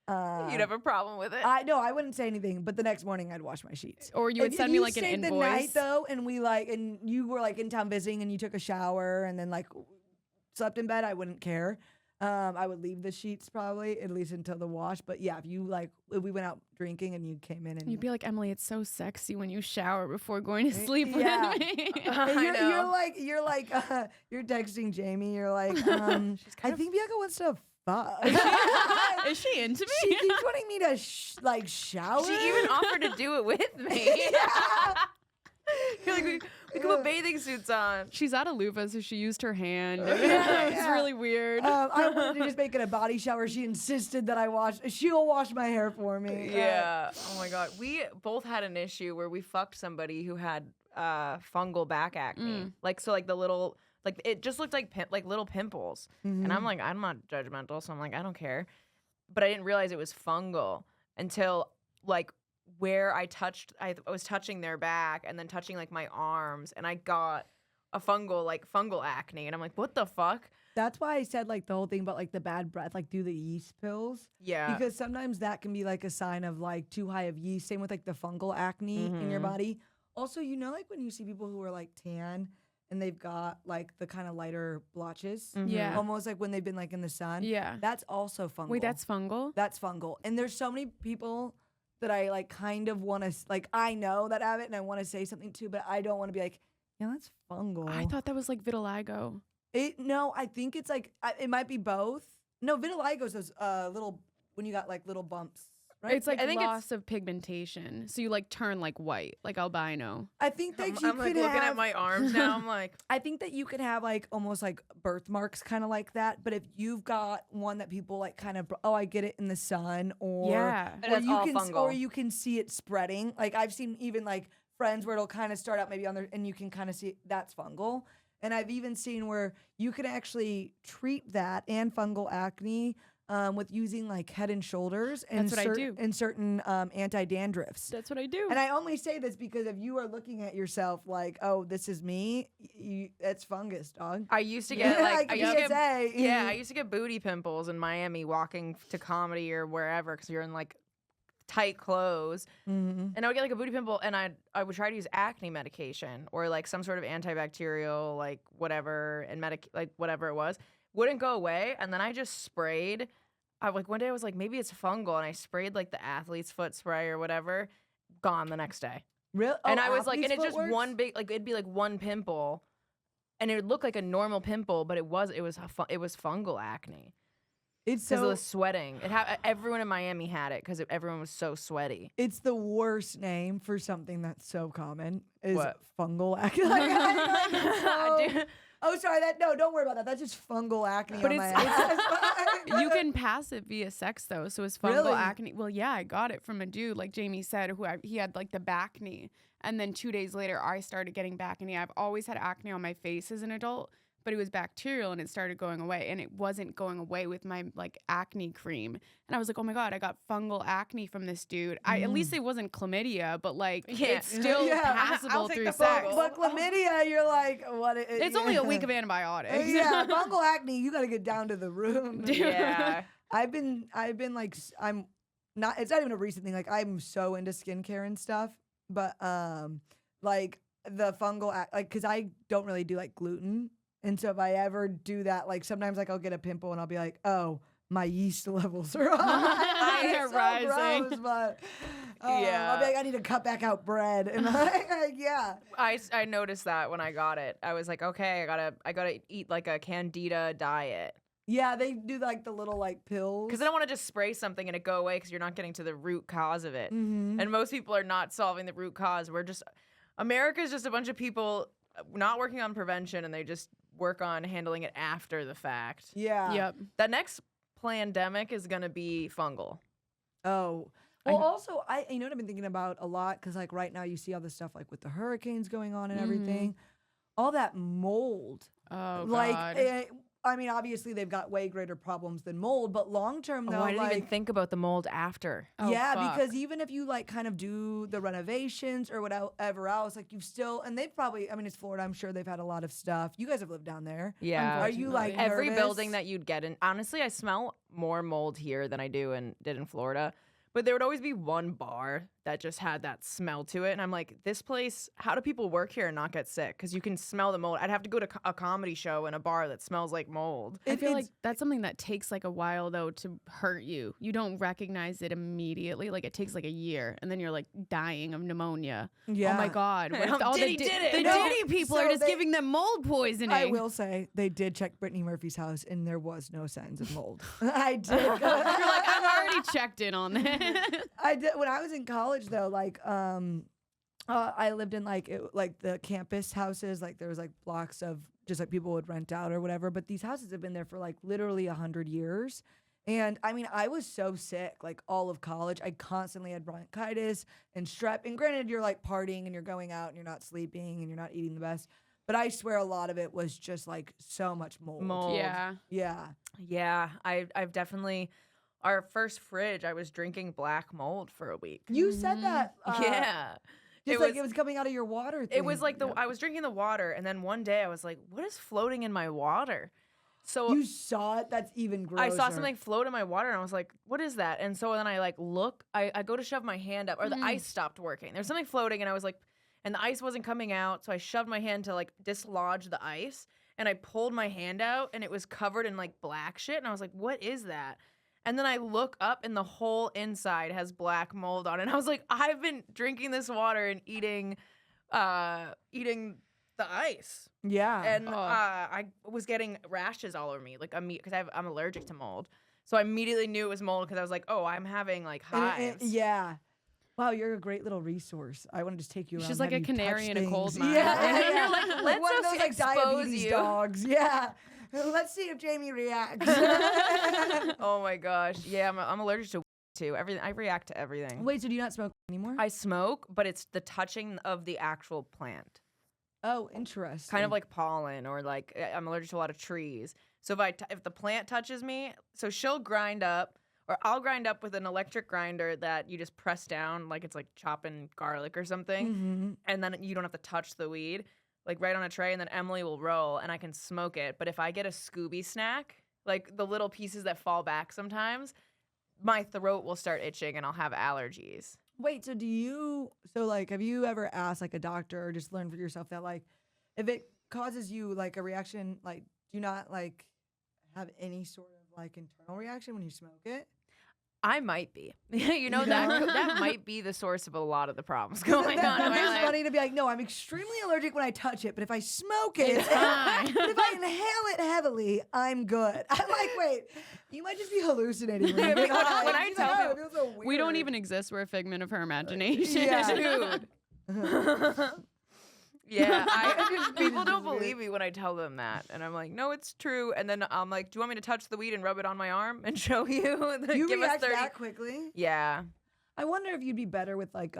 Speaker 2: You'd have a problem with it.
Speaker 1: I wouldn't say anything, but the next morning I'd wash my sheets.
Speaker 3: Or you would send me like an
Speaker 1: stayed
Speaker 3: invoice.
Speaker 1: The night though, and and you were like in town visiting, and you took a shower, and then like slept in bed, I wouldn't care. I would leave the sheets probably at least until the wash. But yeah, if we went out drinking and you came in and
Speaker 3: you'd be like, Emily, it's so sexy when you shower before going to sleep
Speaker 1: yeah.
Speaker 3: with me.
Speaker 1: You're texting Jamie. You're like, I think Bianca wants to fuck.
Speaker 3: Is she into me?
Speaker 1: She keeps wanting me to shower.
Speaker 2: She even offered to do it with me.
Speaker 1: Yeah.
Speaker 2: You're like, we can put bathing suits on.
Speaker 3: She's out of loofah, so she used her hand.
Speaker 1: Yeah,
Speaker 3: It's really weird.
Speaker 1: I wanted to just make it a body shower. She insisted that she'll wash my hair for me.
Speaker 2: Yeah. Oh my God. We both had an issue where we fucked somebody who had fungal back acne. Like the little, like it just looked like little pimples.
Speaker 1: Mm-hmm.
Speaker 2: And I'm like, I'm not judgmental, so I'm like, I don't care. But I didn't realize it was fungal until like where I was touching their back and then touching like my arms, and I got a fungal acne, and I'm like, what the fuck?
Speaker 1: That's why I said like the whole thing about like the bad breath, like do the yeast pills.
Speaker 2: Yeah.
Speaker 1: Because sometimes that can be like a sign of like too high of yeast. Same with like the fungal acne in your body. Also, like when you see people who are like tan and they've got like the kind of lighter blotches.
Speaker 3: Yeah.
Speaker 1: Almost like when they've been like in the sun.
Speaker 3: Yeah.
Speaker 1: That's also fungal.
Speaker 3: Wait, that's fungal?
Speaker 1: That's fungal. And there's so many people that I like kind of want to, like I know that have it and I want to say something to, but I don't want to be like, yeah, that's fungal.
Speaker 3: I thought that was like vitiligo.
Speaker 1: No, I think it's like, it might be both. No, vitiligo is those little, when you got like little bumps, right?
Speaker 3: It's like
Speaker 2: I think
Speaker 3: loss of pigmentation. So you like turn like white, like albino.
Speaker 1: I think that
Speaker 2: I'm like looking at my arms now. I'm like,
Speaker 1: I think that you could have like almost like birthmarks kind of like that. But if you've got one that people like kind of, I get it in the sun or,
Speaker 3: Yeah.
Speaker 2: But it's all fungal.
Speaker 1: Or you can see it spreading. Like I've seen even like friends where it'll kind of start out maybe on their, and you can kind of see that's fungal. And I've even seen where you can actually treat that and fungal acne with using like Head and Shoulders and
Speaker 3: That's what I do.
Speaker 1: and certain anti-dandruffs.
Speaker 3: That's what I do.
Speaker 1: And I only say this because if you are looking at yourself like, oh, this is me, it's fungus, dog.
Speaker 2: I used to get like, I used to get booty pimples in Miami walking to comedy or wherever because you're in like tight clothes. And I would get like a booty pimple and I would try to use acne medication or like some sort of antibacterial like whatever and like whatever it was. Wouldn't go away. And then I just sprayed. One day I was like, maybe it's fungal, and I sprayed like the athlete's foot spray or whatever. Gone the next day.
Speaker 1: Really?
Speaker 2: And I was like, and it's just one big, like it'd be like one pimple, and it would look like a normal pimple, but it was fungal acne.
Speaker 1: It's
Speaker 2: because of the sweating. Everyone in Miami had it because everyone was so sweaty.
Speaker 1: It's the worst name for something that's so common. Is
Speaker 2: what?
Speaker 1: Fungal acne. Oh, sorry. Don't worry about that. That's just fungal acne.
Speaker 3: But you can pass it via sex though. So it's fungal
Speaker 1: Really?
Speaker 3: acne. Well, yeah, I got it from a dude like Jamie said, he had like the back knee, and then 2 days later I started getting back knee. I've always had acne on my face as an adult, but it was bacterial and it started going away, and it wasn't going away with my like acne cream. And I was like, oh my God, I got fungal acne from this dude. At least it wasn't chlamydia, but like it's still passable through sex.
Speaker 1: But chlamydia, you're like, what?
Speaker 3: It's only a week of antibiotics.
Speaker 1: Yeah, fungal acne, you got to get down to the room.
Speaker 2: Yeah.
Speaker 1: I've been like, I'm not, it's not even a recent thing. Like I'm so into skincare and stuff, but like the fungal, like, cause I don't really do like gluten. And so if I ever do that, like sometimes like I'll get a pimple and I'll be like, oh, my yeast levels are high.
Speaker 3: They're
Speaker 1: It's so
Speaker 3: rising.
Speaker 1: gross, but
Speaker 2: Yeah.
Speaker 1: I'll be like, I need to cut back out bread, and like, yeah.
Speaker 2: I noticed that when I got it. I was like, okay, I gotta eat like a candida diet.
Speaker 1: Yeah, they do like the little like pills.
Speaker 2: Because I don't want to just spray something and it go away because you're not getting to the root cause of it.
Speaker 1: Mm-hmm.
Speaker 2: And most people are not solving the root cause. America's just a bunch of people not working on prevention and they just work on handling it after the fact.
Speaker 1: Yeah.
Speaker 3: Yep.
Speaker 2: The next pandemic is going to be fungal.
Speaker 1: Oh. Well, also, you know what I've been thinking about a lot? Because, like, right now you see all this stuff, like, with the hurricanes going on and everything. All that mold.
Speaker 3: Oh,
Speaker 1: Like,
Speaker 3: God.
Speaker 1: I mean, obviously, they've got way greater problems than mold, but long-term, though,
Speaker 2: I didn't
Speaker 1: like...
Speaker 2: even think about the mold after.
Speaker 3: Oh,
Speaker 1: yeah,
Speaker 3: fuck.
Speaker 1: because even if you, like, kind of do the renovations or whatever else, like, you still... And they've probably... I mean, it's Florida. I'm sure they've had a lot of stuff. You guys have lived down there.
Speaker 2: Yeah.
Speaker 1: Are you, like,
Speaker 3: Unfortunately.
Speaker 2: Every
Speaker 1: nervous?
Speaker 2: building that you'd get in. Honestly, I smell more mold here than I did in Florida. But there would always be one bar that just had that smell to it. And I'm like, this place, how do people work here and not get sick? Because you can smell the mold. I'd have to go to a comedy show in a bar that smells like mold.
Speaker 3: I feel like that's something that takes like a while though to hurt you. You don't recognize it immediately. Like it takes like a year, and then you're like dying of pneumonia.
Speaker 1: Yeah.
Speaker 3: Oh my God! What if all
Speaker 2: Diddy
Speaker 3: the
Speaker 2: did it.
Speaker 3: The
Speaker 1: No,
Speaker 3: Diddy people
Speaker 1: so
Speaker 3: are just
Speaker 1: they-
Speaker 3: giving them mold poisoning.
Speaker 1: I will say they did check Brittany Murphy's house and there was no signs of mold. I did.
Speaker 3: You're like, I've already checked in on that.
Speaker 1: I did when I was in college though. Like, I lived in like the campus houses. Like there was like blocks of just like people would rent out or whatever. But these houses have been there for like literally 100 years. And I mean, I was so sick like all of college. I constantly had bronchitis and strep. And granted, you're like partying and you're going out and you're not sleeping and you're not eating the best. But I swear a lot of it was just like so much mold.
Speaker 2: Mold.
Speaker 3: Yeah.
Speaker 1: Yeah.
Speaker 2: Yeah, I've definitely. Our first fridge, I was drinking black mold for a week.
Speaker 1: You said that.
Speaker 2: Yeah.
Speaker 1: Just like it was coming out of your water thing.
Speaker 2: It was like I was drinking the water, and then one day I was like, "What is floating in my water?" So
Speaker 1: You saw it? That's even grosser.
Speaker 2: I saw something float in my water, and I was like, "What is that?" And so then I like look. I go to shove my hand up, or the ice stopped working. There's something floating, and I was like, and the ice wasn't coming out, so I shoved my hand to like dislodge the ice, and I pulled my hand out, and it was covered in like black shit, and I was like, "What is that?" And then I look up and the whole inside has black mold on it. And I was like, I've been drinking this water and eating the ice.
Speaker 1: Yeah.
Speaker 2: And I was getting rashes all over me, like because I'm allergic to mold. So I immediately knew it was mold because I was like, oh, I'm having like hives.
Speaker 1: Yeah. Wow, you're a great little resource. I want to just take you around.
Speaker 3: She's like
Speaker 1: have
Speaker 3: a
Speaker 1: you
Speaker 3: canary
Speaker 1: touch
Speaker 3: in a coal
Speaker 1: things.
Speaker 3: mine.
Speaker 1: Yeah.
Speaker 2: You're like, let's
Speaker 1: one of
Speaker 2: just
Speaker 1: those like
Speaker 2: expose
Speaker 1: diabetes
Speaker 2: you.
Speaker 1: dogs. Yeah. Let's see if Jamie reacts.
Speaker 2: Oh my gosh. Yeah, I'm allergic to everything. I react to everything.
Speaker 1: Wait, so do you not smoke anymore?
Speaker 2: I smoke, but it's the touching of the actual plant.
Speaker 1: Oh, interesting.
Speaker 2: Kind of like pollen, or like I'm allergic to a lot of trees. So if the plant touches me, so she'll grind up, or I'll grind up with an electric grinder that you just press down like it's like chopping garlic or something,
Speaker 1: Mhm.
Speaker 2: and then you don't have to touch the weed, like right on a tray, and then Emily will roll and I can smoke it. But if I get a Scooby snack, like the little pieces that fall back sometimes, my throat will start itching and I'll have allergies.
Speaker 1: Wait, so have you ever asked like a doctor or just learned for yourself that like if it causes you like a reaction, like do you not like have any sort of like internal reaction when you smoke it?
Speaker 2: I might be. You know, that might be the source of a lot of the problems going on.
Speaker 1: That
Speaker 2: in my
Speaker 1: is
Speaker 2: life.
Speaker 1: funny to be like, no, I'm extremely allergic when I touch it, but if I smoke it,
Speaker 3: It's fine.
Speaker 1: but if I inhale it heavily, I'm good. I'm like, wait, you might just be hallucinating. When,
Speaker 2: When
Speaker 1: you're high.
Speaker 2: I
Speaker 1: She's
Speaker 2: tell
Speaker 1: like,
Speaker 2: people-
Speaker 1: it feels so
Speaker 3: We don't
Speaker 1: weird.
Speaker 3: even exist. We're a figment of her imagination.
Speaker 1: Yeah.
Speaker 2: Dude. Yeah, people
Speaker 1: It's
Speaker 2: don't
Speaker 1: weird.
Speaker 2: believe me when I tell them that, and I'm like, no, it's true. And then I'm like, do you want me to touch the weed and rub it on my arm and show you? And then
Speaker 1: You
Speaker 2: give us
Speaker 1: react
Speaker 2: 30.
Speaker 1: that quickly?
Speaker 2: Yeah,
Speaker 1: I wonder if you'd be better with like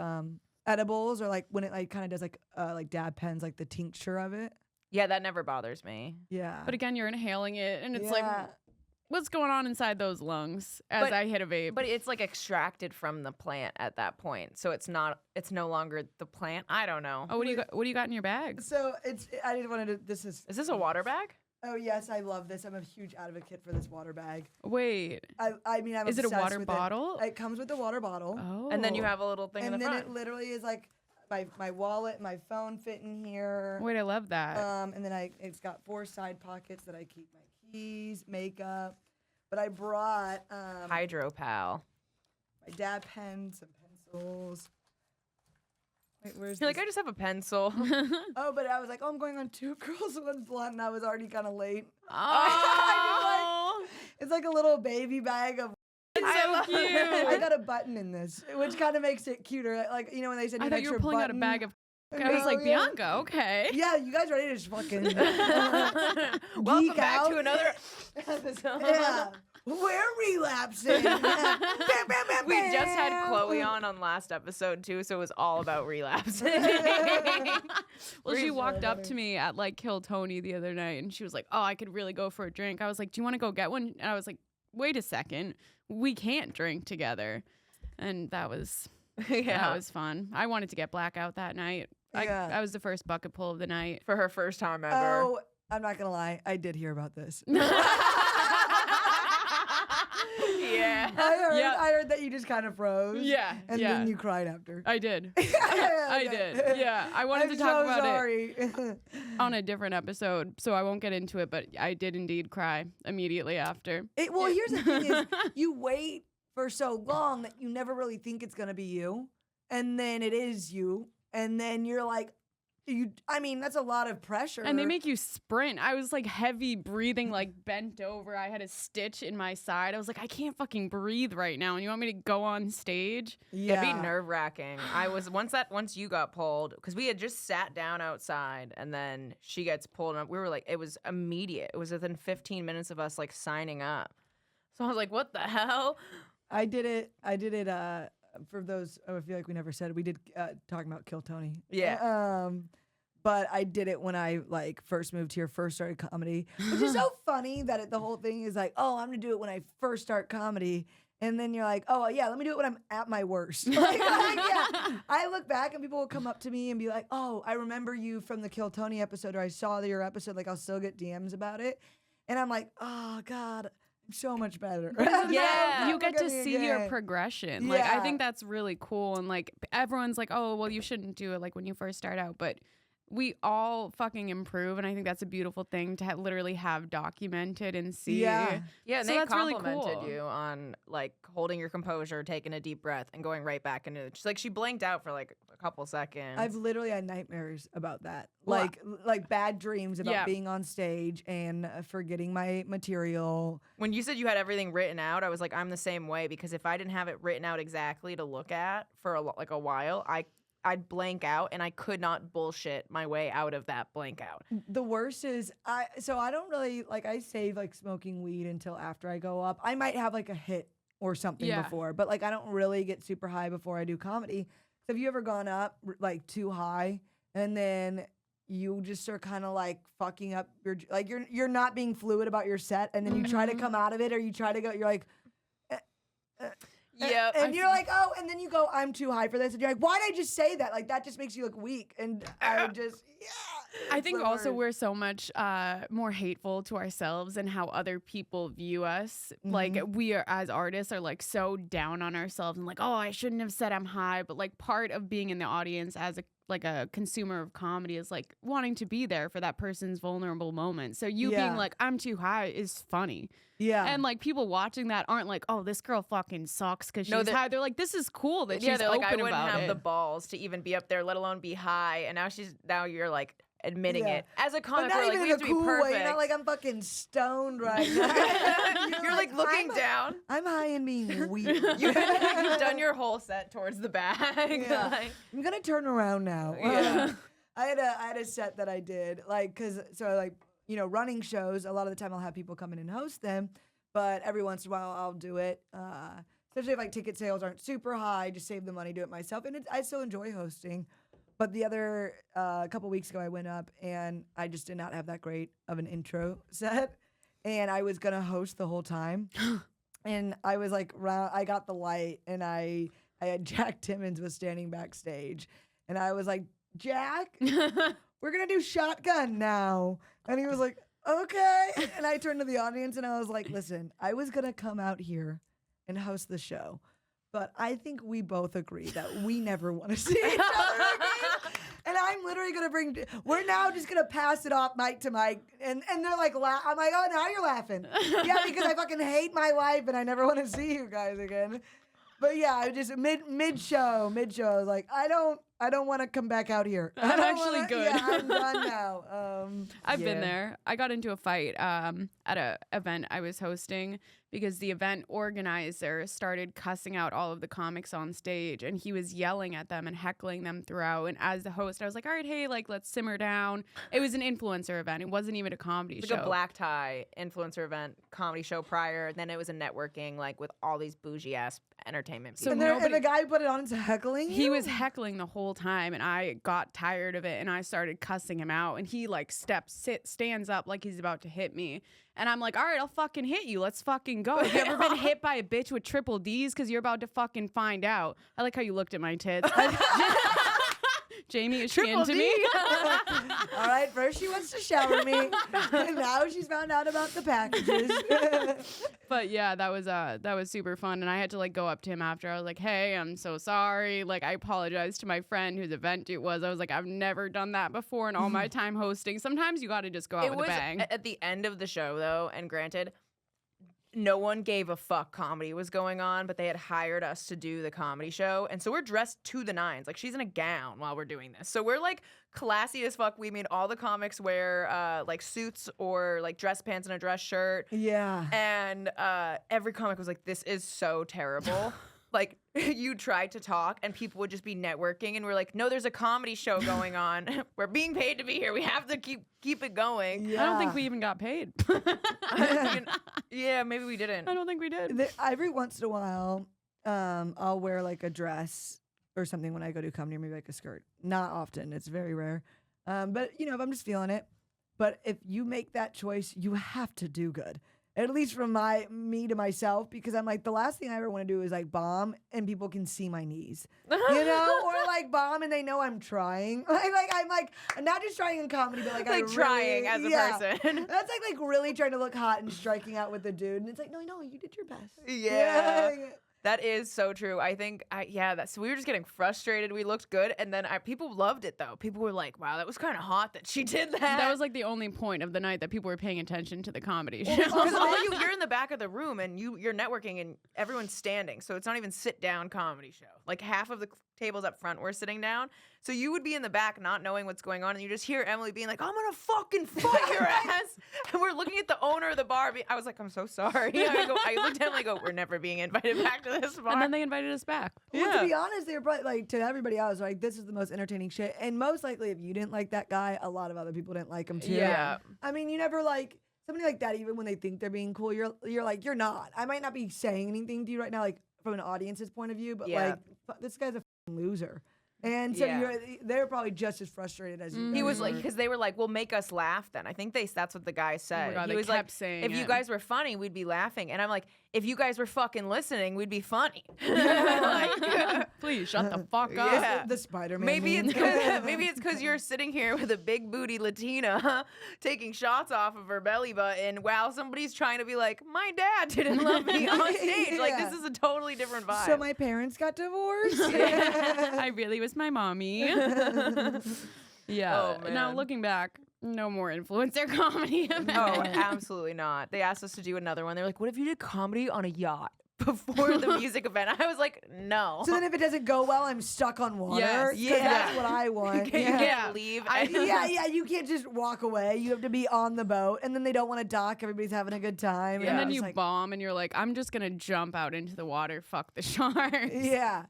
Speaker 1: edibles or like when it like kind of does like dab pens, like the tincture of it.
Speaker 2: yeah, that never bothers me.
Speaker 1: Yeah.
Speaker 3: But again, you're inhaling it, and it's
Speaker 1: Yeah.
Speaker 3: like, what's going on inside those lungs as
Speaker 2: But-
Speaker 3: I hit a vape?
Speaker 2: But it's like extracted from the plant at that point, so it's no longer the plant. I don't know.
Speaker 3: Oh, what do you got in your bags?
Speaker 1: So I didn't want to. This is.
Speaker 2: Is this a water bag?
Speaker 1: Oh yes, I love this. I'm a huge advocate for this water bag.
Speaker 3: Wait,
Speaker 1: I mean, I'm
Speaker 3: is it a
Speaker 1: obsessed
Speaker 3: water
Speaker 1: with
Speaker 3: bottle?
Speaker 1: It comes with a water bottle.
Speaker 3: Oh,
Speaker 2: And then you have a little thing in
Speaker 1: And
Speaker 2: the
Speaker 1: then
Speaker 2: front.
Speaker 1: it literally is like my wallet, my phone fit in here.
Speaker 3: Wait, I love that.
Speaker 1: And then it's got 4 side pockets that I keep my keys, makeup. But I brought
Speaker 2: Hydro Pal.
Speaker 1: my dad pens, some pencils. Wait, where's
Speaker 2: You're like,
Speaker 1: this?
Speaker 2: I just have a pencil.
Speaker 1: Oh, but I was like, oh, I'm going on 2 Girls, 1 Blunt, and I was already kind of late.
Speaker 3: Oh,
Speaker 1: It's like a little baby bag of.
Speaker 3: so cute.
Speaker 1: I got a button in this, which kind of makes it cuter. Like, when they said
Speaker 3: I thought you were pulling out a bag of. I was
Speaker 1: Oh,
Speaker 3: like,
Speaker 1: yeah.
Speaker 3: Bianca, okay.
Speaker 1: Yeah, you guys ready to just fucking
Speaker 2: Welcome
Speaker 1: geek
Speaker 2: back
Speaker 1: out?
Speaker 2: to another episode.
Speaker 1: Yeah. We're relapsing. Bam, bam, bam,
Speaker 2: We just had
Speaker 1: bam.
Speaker 2: Chloe on last episode too, so it was all about relapsing.
Speaker 3: Well, she
Speaker 1: so
Speaker 3: walked up
Speaker 1: funny.
Speaker 3: to me at like Kill Tony the other night and she was like, oh, I could really go for a drink. I was like, do you want to go get one? And I was like, wait a second. We can't drink together. And that was fun. I wanted to get blackout that night.
Speaker 1: Yeah.
Speaker 3: I was the first bucket pull of the night.
Speaker 2: For her first time ever.
Speaker 1: Oh, I'm not gonna lie. I did hear about this.
Speaker 2: Yeah.
Speaker 1: I heard that you just kind of froze.
Speaker 3: Yeah,
Speaker 1: And
Speaker 3: yeah.
Speaker 1: then you cried after.
Speaker 3: I did. I did. Yeah. I wanted to talk about
Speaker 1: it.
Speaker 3: on a different episode, so I won't get into it, but I did indeed cry immediately after.
Speaker 1: Well, here's the thing is you wait for so long that you never really think it's gonna be you. And then it is you. And then you're like, that's a lot of pressure.
Speaker 3: And they make you sprint. I was like heavy breathing, like bent over. I had a stitch in my side. I was like, I can't fucking breathe right now. And you want me to go on stage?
Speaker 2: It'd be nerve wracking. I was once you got pulled, because we had just sat down outside and then she gets pulled up. We were like, it was immediate. It was within 15 minutes of us like signing up. So I was like, what the hell?
Speaker 1: I did it. For those, I feel like we never said it. We did talking about Kill Tony.
Speaker 2: Yeah.
Speaker 1: But I did it when I like first moved here, first started comedy, which is so funny that the whole thing is like, oh, I'm gonna do it when I first start comedy, and then you're like, oh yeah, let me do it when I'm at my worst. like, yeah. I look back and people will come up to me and be like, oh, I remember you from the Kill Tony episode, or I saw your episode. Like I'll still get DMs about it, and I'm like, oh God. So much better.
Speaker 2: Yeah.
Speaker 3: You get
Speaker 1: Look at
Speaker 3: to
Speaker 1: me
Speaker 3: see your
Speaker 1: again.
Speaker 3: progression. Like, I
Speaker 1: Yeah.
Speaker 3: think that's really cool. And like, everyone's like, oh, well, you shouldn't do it like when you first start out. But we all fucking improve. And I think that's a beautiful thing to literally have documented and see.
Speaker 1: Yeah.
Speaker 2: Yeah, and
Speaker 3: So
Speaker 2: they
Speaker 3: that's really
Speaker 2: complimented
Speaker 3: cool.
Speaker 2: you on like holding your composure, taking a deep breath, and going right back into it. She's like, she blanked out for like a couple seconds.
Speaker 1: I've literally had nightmares about that.
Speaker 2: Well,
Speaker 1: Like bad dreams about
Speaker 3: Yeah.
Speaker 1: being on stage and forgetting my material.
Speaker 2: When you said you had everything written out, I was like, I'm the same way, because if I didn't have it written out exactly to look at for a while, I'd blank out and I could not bullshit my way out of that blank out.
Speaker 1: The worst is I don't really I save like smoking weed until after I go up. I might have like a hit or something
Speaker 3: Yeah.
Speaker 1: before, but like I don't really get super high before I do comedy. So have you ever gone up like too high and then you just are kind of like fucking up you're not being fluid about your set, and then you try to come out of it, or you try to go, you're like
Speaker 2: Yep.
Speaker 1: and you're like, oh, and then you go, I'm too high for this, and you're like, why did I just say that? Like that just makes you look weak, and I just
Speaker 3: I
Speaker 1: it's
Speaker 3: think
Speaker 1: the
Speaker 3: also
Speaker 1: worst.
Speaker 3: we're so much more hateful to ourselves and how other people view us. Like we are, as artists, are like so down on ourselves and like, oh, I shouldn't have said I'm high. But like part of being in the audience as a consumer of comedy is like wanting to be there for that person's vulnerable moment. So you being like, I'm too high is funny.
Speaker 1: Yeah.
Speaker 3: And like people watching that aren't like, oh, this girl fucking sucks because she's high. They're like, this is cool that she's
Speaker 2: they're
Speaker 3: open
Speaker 2: like, I wouldn't
Speaker 3: about
Speaker 2: have
Speaker 3: it.
Speaker 2: the balls to even be up there, let alone be high. And now you're like admitting
Speaker 1: Yeah.
Speaker 2: it as a
Speaker 1: But
Speaker 2: comic.
Speaker 1: not
Speaker 2: We're like,
Speaker 1: even
Speaker 2: we
Speaker 1: in
Speaker 2: have
Speaker 1: a
Speaker 2: to be
Speaker 1: cool
Speaker 2: perfect.
Speaker 1: way. You're not like, I'm fucking stoned right now.
Speaker 2: You're like looking down.
Speaker 1: I'm high and being weak.
Speaker 2: You've done your whole set towards the back.
Speaker 1: Yeah.
Speaker 2: Like,
Speaker 1: I'm gonna turn around now.
Speaker 2: Yeah.
Speaker 1: I had a set that I did running shows. A lot of the time I'll have people come in and host them, but every once in a while I'll do it. Especially if like ticket sales aren't super high, just save the money, do it myself, and I still enjoy hosting. But the other couple weeks ago I went up and I just did not have that great of an intro set, and I was gonna host the whole time, and I was like I got the light, and I had Jack Simmons was standing backstage, and I was like, Jack, we're gonna do shotgun now. And he was like, okay. And I turned to the audience and I was like, listen, I was gonna come out here and host the show, but I think we both agree that we never want to see each other again. And I I'm literally gonna we're now just gonna pass it off mic to mic, and they're like, I'm like, oh, now you're laughing. Yeah, because I fucking hate my life and I never want to see you guys again. But yeah, I just mid show, like I don't want to come back out here.
Speaker 3: I'm actually good.
Speaker 1: Yeah, I'm done now.
Speaker 3: I've been there. I got into a fight at a event I was hosting because the event organizer started cussing out all of the comics on stage, and he was yelling at them and heckling them throughout. And as the host, I was like, all right, hey, like, let's simmer down. It was an influencer event. It wasn't even a comedy show.
Speaker 2: Like a black tie influencer event, comedy show prior. And then it was a networking, like, with all these bougie ass entertainment people.
Speaker 1: And the guy who put it on is heckling you?
Speaker 3: He was heckling the whole time, and I got tired of it, and I started cussing him out. And he like stands up like he's about to hit me. And I'm like, all right, I'll fucking hit you. Let's fucking go. Have you ever been hit by a bitch with triple D's? Because you're about to fucking find out. I like how you looked at my tits. Jamie, is she into me?
Speaker 1: All right, first she wants to shower me, and now she's found out about the packages.
Speaker 3: But yeah, that was super fun, and I had to like go up to him after. I was like, hey, I'm so sorry. Like, I apologized to my friend whose event it was. I was like, I've never done that before in all my time hosting. Sometimes you got to just go out with a bang.
Speaker 2: At the end of the show, though, and granted, no one gave a fuck comedy was going on, but they had hired us to do the comedy show. And so we're dressed to the nines. Like, she's in a gown while we're doing this. So we're like classy as fuck. We made all the comics wear like suits or like dress pants and a dress shirt.
Speaker 1: Yeah.
Speaker 2: And every comic was like, this is so terrible. Like, you tried to talk and people would just be networking, and we're like, no, there's a comedy show going on. We're being paid to be here. We have to keep it going.
Speaker 1: Yeah.
Speaker 3: I don't think we even got paid.
Speaker 2: Yeah, maybe we didn't.
Speaker 3: I don't think we did.
Speaker 1: Every once in a while, I'll wear like a dress or something when I go to comedy, or maybe like a skirt. Not often. It's very rare. But, you know, if I'm just feeling it. But if you make that choice, you have to do good. At least from me to myself, because I'm like, the last thing I ever want to do is like bomb and people can see my knees, you know, or like bomb and they know I'm trying. I'm not just trying in comedy, but like I'm
Speaker 2: trying as a person.
Speaker 1: That's like really trying to look hot and striking out with a dude, and it's like, no, you did your best.
Speaker 2: Yeah. That is so true. I think, so we were just getting frustrated. We looked good, and then people loved it, though. People were like, wow, that was kind of hot that she did that.
Speaker 3: That was like the only point of the night that people were paying attention to the comedy show.
Speaker 2: Because you're in the back of the room, and you're networking, and everyone's standing, so it's not even sit-down comedy show. Like, half of the tables up front were sitting down, so you would be in the back not knowing what's going on, and you just hear Emily being like, I'm gonna fucking fight your ass. And we're looking at the owner of the bar. I was like, I'm so sorry. I looked at Emily and go, we're never being invited back to this bar.
Speaker 3: And then they invited us back.
Speaker 1: Well, to be honest, they were probably like, to everybody else, like, this is the most entertaining shit. And most likely, if you didn't like that guy, a lot of other people didn't like him too.
Speaker 2: Yeah.
Speaker 1: I mean, you never like somebody like that, even when they think they're being cool, you're like, you're not. I might not be saying anything to you right now, like from an audience's point of view, but like, this guy's a loser. And so they're probably just as frustrated as you.
Speaker 2: He was like, because they were like, well, make us laugh then. I think that's what the guy said.
Speaker 3: Oh my God,
Speaker 2: he was
Speaker 3: kept
Speaker 2: like,
Speaker 3: saying
Speaker 2: if you
Speaker 3: it.
Speaker 2: guys were funny, we'd be laughing. And I'm like, if you guys were fucking listening, we'd be funny.
Speaker 3: Please shut the fuck up.
Speaker 2: Yeah.
Speaker 1: The Spider-Man.
Speaker 2: Maybe it's because you're sitting here with a big booty Latina taking shots off of her belly button while somebody's trying to be like, my dad didn't love me on stage. Like, this is a totally different vibe.
Speaker 1: So my parents got divorced.
Speaker 3: I really was my mommy. Yeah.
Speaker 2: Oh,
Speaker 3: Now
Speaker 2: man.
Speaker 3: looking back, no more influencer comedy.
Speaker 2: Oh, absolutely not. They asked us to do another one. They're like, what if you did comedy on a yacht before the music event? I was like, no.
Speaker 1: So then if it doesn't go well, I'm stuck on water.
Speaker 3: Yes.
Speaker 1: That's what I want.
Speaker 2: You can't leave.
Speaker 1: You can't just walk away. You have to be on the boat, and then they don't want to dock. Everybody's having a good time.
Speaker 3: And then
Speaker 1: it's
Speaker 3: you
Speaker 1: like,
Speaker 3: bomb and you're like, I'm just going to jump out into the water. Fuck the sharks.
Speaker 1: Yeah.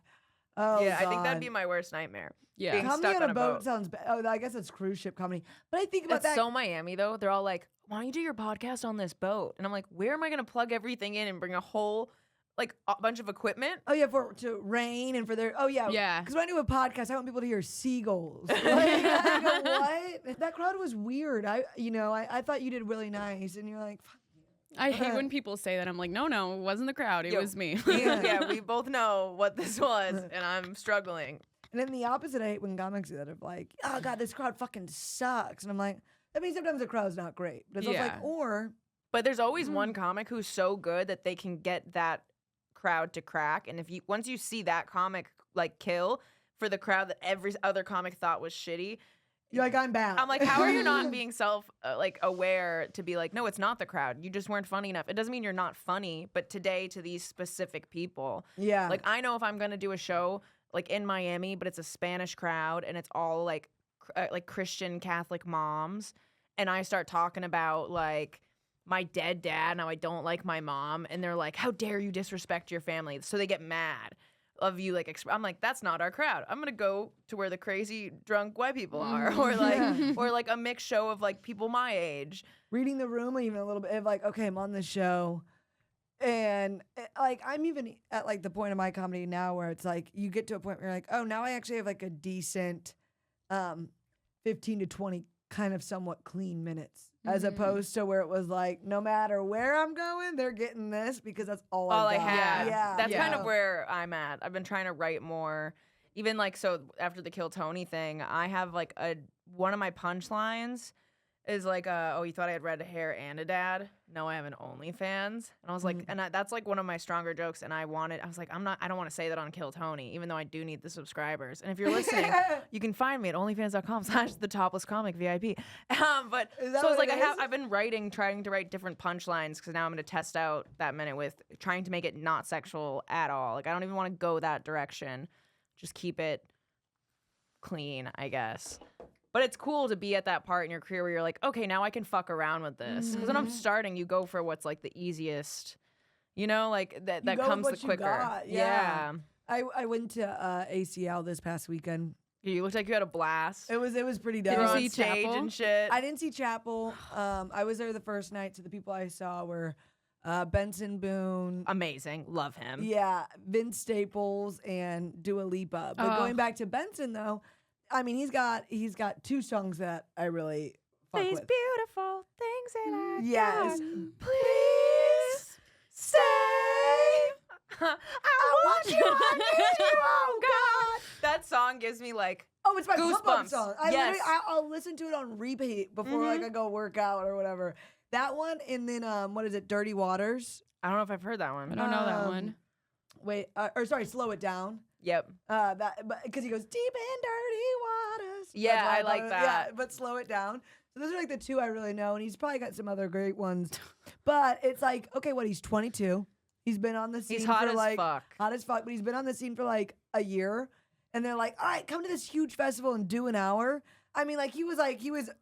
Speaker 1: Oh,
Speaker 2: yeah,
Speaker 1: God.
Speaker 2: I think that'd be my worst nightmare.
Speaker 3: Yeah.
Speaker 2: Being
Speaker 1: Comedy
Speaker 2: stuck
Speaker 1: on a boat sounds bad. Oh, I guess it's cruise ship comedy. But I think about
Speaker 2: That's
Speaker 1: that.
Speaker 2: so Miami, though. They're all like, why don't you do your podcast on this boat? And I'm like, where am I going to plug everything in and bring a whole, like, a bunch of equipment?
Speaker 1: Oh, yeah, to rain and for their. Oh, yeah.
Speaker 3: Yeah.
Speaker 1: Because when I do a podcast, I want people to hear seagulls. Like, I go, what? That crowd was weird. I thought you did really nice. And you're like, fuck.
Speaker 3: I hate when people say that. I'm like, no, it wasn't the crowd. It was me.
Speaker 2: We both know what this was, and I'm struggling.
Speaker 1: And then the opposite, I hate when comics do that of like, oh, God, this crowd fucking sucks. And I'm like, I mean, sometimes the crowd's not great. But it's also like, or.
Speaker 2: But there's always one comic who's so good that they can get that crowd to crack. And once you see that comic like kill, for the crowd that every other comic thought was shitty.
Speaker 1: You're like, I'm bound.
Speaker 2: I'm like, how are you not being aware to be like, no, it's not the crowd. You just weren't funny enough. It doesn't mean you're not funny, but today to these specific people.
Speaker 1: Yeah.
Speaker 2: Like, I know if I'm going to do a show like in Miami, but it's a Spanish crowd and it's all like Christian Catholic moms, and I start talking about like my dead dad, now I don't like my mom, and they're like, how dare you disrespect your family? So they get mad of you like I'm like, that's not our crowd. I'm gonna go to where the crazy drunk white people are, or like or like a mixed show of like people my age.
Speaker 1: Reading the room, even a little bit of like, okay, I'm on this show, and like I'm even at like the point of my comedy now where it's like you get to a point where you're like, oh, now I actually have like a decent 15 to 20 kind of somewhat clean minutes, as opposed to where it was like, no matter where I'm going, they're getting this because that's all
Speaker 2: I
Speaker 1: got.
Speaker 2: have.
Speaker 1: Yeah.
Speaker 2: That's kind of where I'm at. I've been trying to write more. Even like, so after the Kill Tony thing, I have like one of my punchlines is like, oh, you thought I had red hair and a dad? No, I have an OnlyFans. And I was like, that's like one of my stronger jokes. And I was like, I don't want to say that on Kill Tony, even though I do need the subscribers. And if you're listening, you can find me at onlyfans.com/thetoplessscomic-VIP. But so it's like, I've been trying to write different punchlines because now I'm going to test out that minute with trying to make it not sexual at all. Like, I don't even want to go that direction. Just keep it clean, I guess. But it's cool to be at that part in your career where you're like, okay, now I can fuck around with this. Because when I'm starting, you go for what's like the easiest, you know, like that comes the quicker.
Speaker 1: Got. Yeah. I went to ACL this past weekend.
Speaker 2: You looked like you had a blast.
Speaker 1: It was pretty dope.
Speaker 2: Did you
Speaker 3: on
Speaker 2: see stage
Speaker 3: Chapel?
Speaker 2: and shit?
Speaker 1: I didn't see Chapel. I was there the first night, so the people I saw were Benson Boone.
Speaker 2: Amazing. Love him.
Speaker 1: Yeah, Vince Staples and Dua Lipa. But going back to Benson though, I mean, he's got 2 songs that I really fuck
Speaker 2: These
Speaker 1: with.
Speaker 2: beautiful things that I
Speaker 1: Yes.
Speaker 2: got. Please stay. I want you, I need you, oh God. That song gives me like
Speaker 1: Oh, it's my pump up
Speaker 2: goosebumps.
Speaker 1: song.
Speaker 2: Yes.
Speaker 1: I'll listen to it on repeat before like I go work out or whatever. That one, and then what is it? Dirty Waters.
Speaker 2: I don't know if I've heard that
Speaker 3: I
Speaker 2: one.
Speaker 3: don't know that one.
Speaker 1: Wait, Slow It Down.
Speaker 2: Yep.
Speaker 1: Because he goes deep in dirty waters.
Speaker 2: Yeah,
Speaker 1: That's why
Speaker 2: I like
Speaker 1: thought
Speaker 2: that.
Speaker 1: Yeah, but Slow It Down. So those are like the 2 I really know, and he's probably got some other great ones. But it's like, okay, he's 22. He's been on the scene
Speaker 2: He's hot
Speaker 1: for
Speaker 2: as
Speaker 1: like
Speaker 2: fuck.
Speaker 1: hot as fuck, but he's been on the scene for like a year. And they're like, all right, come to this huge festival and do an hour. I mean, he was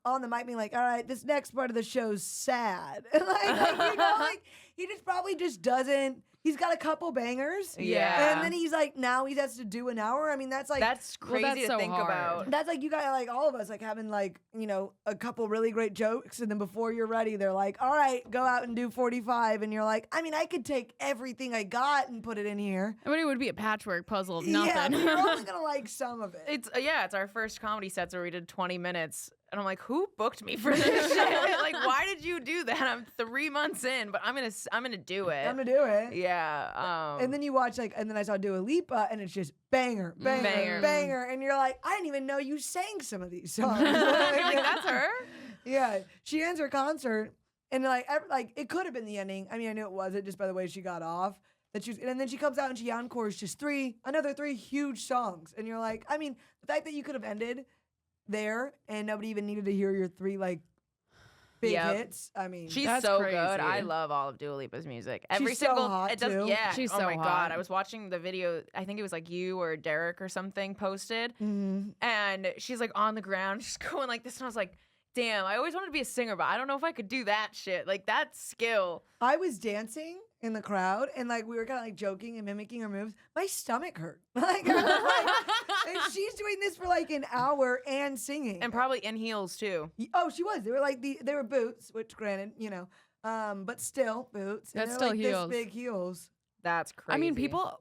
Speaker 1: on the mic being like, all right, this next part of the show's sad. He just probably just doesn't. He's got a couple bangers.
Speaker 2: Yeah.
Speaker 1: And then he's like, now he has to do an hour. I mean, that's
Speaker 2: crazy
Speaker 3: that's
Speaker 2: to
Speaker 3: so
Speaker 2: think
Speaker 3: hard.
Speaker 2: about.
Speaker 1: that's like you got like all of us like having like, you know, a couple really great jokes. And then before you're ready, they're like, all right, go out and do 45. And you're like, I mean, I could take everything I got and put it in here.
Speaker 3: I mean, it would be a patchwork puzzle of nothing.
Speaker 1: Yeah, but you're only going to like some of it.
Speaker 2: It's our first comedy sets where we did 20 minutes. And I'm like, who booked me for this shit? Like, why did you do that? I'm 3 months in, but I'm gonna do it.
Speaker 1: I'm going to do it.
Speaker 2: Yeah.
Speaker 1: And then you watch and then I saw Dua Lipa and it's just banger, banger,
Speaker 2: Banger.
Speaker 1: banger. And you're like, I didn't even know you sang some of these songs.
Speaker 2: You're like, that's her.
Speaker 1: Yeah, she ends her concert, and like it could have been the ending. I mean, I knew it wasn't just by the way she got off. And then she comes out and she encores just another three huge songs, and you're like, I mean, the fact that you could have ended there and nobody even needed to hear your 3 like big hits. I mean,
Speaker 2: She's
Speaker 3: That's
Speaker 2: so
Speaker 3: crazy.
Speaker 2: good. I love all of Dua Lipa's music.
Speaker 1: She's so hot,
Speaker 2: it does.
Speaker 1: too.
Speaker 2: Yeah.
Speaker 3: She's
Speaker 2: oh
Speaker 3: so
Speaker 2: my
Speaker 3: hot.
Speaker 2: God. I was watching the video. I think it was like you or Derek or something posted, and she's like on the ground, just going like this, and I was like, damn, I always wanted to be a singer, but I don't know if I could do that shit. Like, that skill.
Speaker 1: I was dancing in the crowd and like we were kind of like joking and mimicking her moves. My stomach hurt. Like, I was like, and she's doing this for like an hour and singing.
Speaker 2: And probably in heels, too.
Speaker 1: Oh, she was. They were like they were boots, which granted, you know, but still boots. And
Speaker 3: That's
Speaker 1: they're,
Speaker 3: still
Speaker 1: like,
Speaker 3: heels.
Speaker 1: This big heels.
Speaker 2: That's crazy.
Speaker 3: I mean, people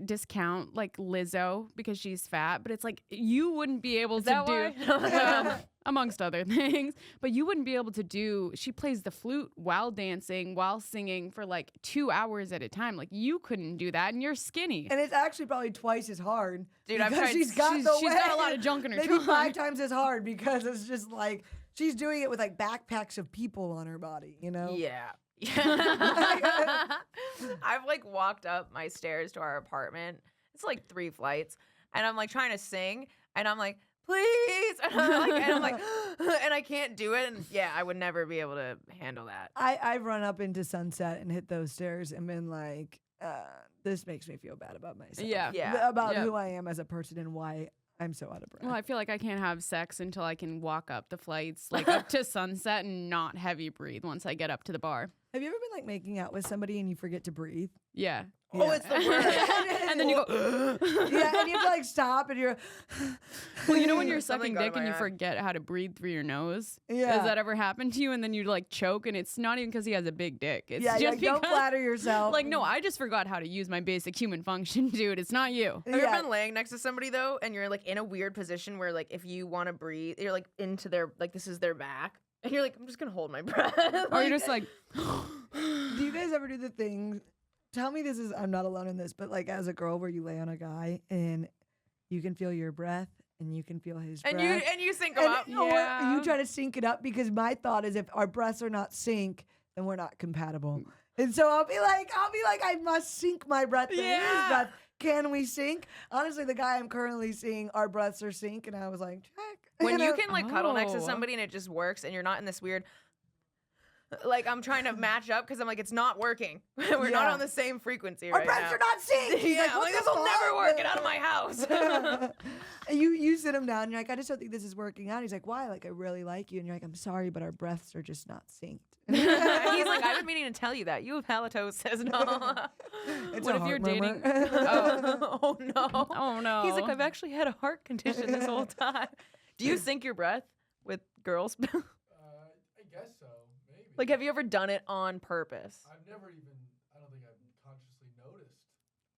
Speaker 3: discount like Lizzo because she's fat, but it's like you wouldn't be able to
Speaker 2: that
Speaker 3: do
Speaker 2: why?
Speaker 3: amongst other things, but you wouldn't be able to do. She plays the flute while dancing, while singing for like 2 hours at a time. Like you couldn't do that, and you're skinny.
Speaker 1: And it's actually probably twice as hard.
Speaker 2: Dude, I've
Speaker 1: because
Speaker 2: tried-
Speaker 1: she's got
Speaker 3: she's
Speaker 1: the
Speaker 3: got a
Speaker 1: weight.
Speaker 3: lot of junk in her
Speaker 1: Maybe
Speaker 3: trunk.
Speaker 1: 5 times as hard because it's just like she's doing it with like backpacks of people on her body, you know?
Speaker 2: Yeah. I've like walked up my stairs to our apartment. It's like 3 flights. and I'm like trying to sing, and I'm like, please, and I'm like, and I can't do it, and yeah, I would never be able to handle that.
Speaker 1: I've run up into Sunset and hit those stairs and been like, this makes me feel bad about myself.
Speaker 2: Yeah.
Speaker 1: About
Speaker 3: Yeah.
Speaker 1: who I am as a person and why I'm so out of breath.
Speaker 3: Well, I feel like I can't have sex until I can walk up the flights, like up to Sunset, and not heavy breathe once I get up to the bar.
Speaker 1: Have you ever been like making out with somebody and you forget to breathe?
Speaker 3: Yeah.
Speaker 2: Oh, it's the worst.
Speaker 3: And then you go,
Speaker 1: Yeah, and you have to like stop and you're.
Speaker 3: well, you know when you're
Speaker 2: Something
Speaker 3: sucking
Speaker 2: got in
Speaker 3: dick and
Speaker 2: my
Speaker 3: you
Speaker 2: eye.
Speaker 3: forget how to breathe through your nose?
Speaker 1: Yeah.
Speaker 3: Has that ever happened to you? And then you like choke, and it's not even because he has a big dick. It's
Speaker 1: Yeah,
Speaker 3: just
Speaker 1: like, don't
Speaker 3: because,
Speaker 1: flatter yourself.
Speaker 3: like, no, I just forgot how to use my basic human function, dude. It's not you.
Speaker 2: Have you
Speaker 1: Yeah.
Speaker 2: ever been laying next to somebody though, and you're like in a weird position where like if you want to breathe, you're like into their like this is their back, and you're like I'm just gonna hold my breath.
Speaker 3: Or you're just like,
Speaker 1: Do you guys ever do the thing? Tell me this is, I'm not alone in this, but like as a girl where you lay on a guy and you can feel your breath and you can feel his
Speaker 2: and
Speaker 1: breath.
Speaker 2: you sync them up.
Speaker 1: Or
Speaker 3: Yeah.
Speaker 1: you try to sync it up because my thought is if our breaths are not sync, then we're not compatible. And so I'll be like, I must sync my breath to his
Speaker 3: Yeah.
Speaker 1: breath. Can we sync? Honestly, the guy I'm currently seeing, our breaths are sync, and I was like, check.
Speaker 2: When you
Speaker 1: know?
Speaker 2: can like cuddle next to
Speaker 3: Oh.
Speaker 2: somebody and it just works, and you're not in this weird. Like I'm trying to match up because I'm like it's not working. We're not
Speaker 1: Yeah.
Speaker 2: on the same frequency
Speaker 1: Our
Speaker 2: right
Speaker 1: breaths
Speaker 2: now.
Speaker 1: are not synced. He's
Speaker 2: Yeah,
Speaker 1: like,
Speaker 2: I'm
Speaker 1: what
Speaker 2: like
Speaker 1: the
Speaker 2: this will never
Speaker 1: fuck?
Speaker 2: work. Get out of my house.
Speaker 1: you sit him down. And you're like, I just don't think this is working out. He's like, why? Like, I really like you. And you're like, I'm sorry, but our breaths are just not synced.
Speaker 2: He's like, I've been meaning to tell you that. You have halitosis. No.
Speaker 1: It's
Speaker 3: what
Speaker 1: a
Speaker 3: if you're
Speaker 1: heart
Speaker 3: dating?
Speaker 1: murmur.
Speaker 2: Oh no.
Speaker 3: Oh no.
Speaker 2: He's like, I've actually had a heart condition this whole time. Do you sync your breath with girls?
Speaker 4: I guess so, maybe.
Speaker 2: Like, have you ever done it on purpose?
Speaker 4: I've never even, I don't think I've consciously noticed.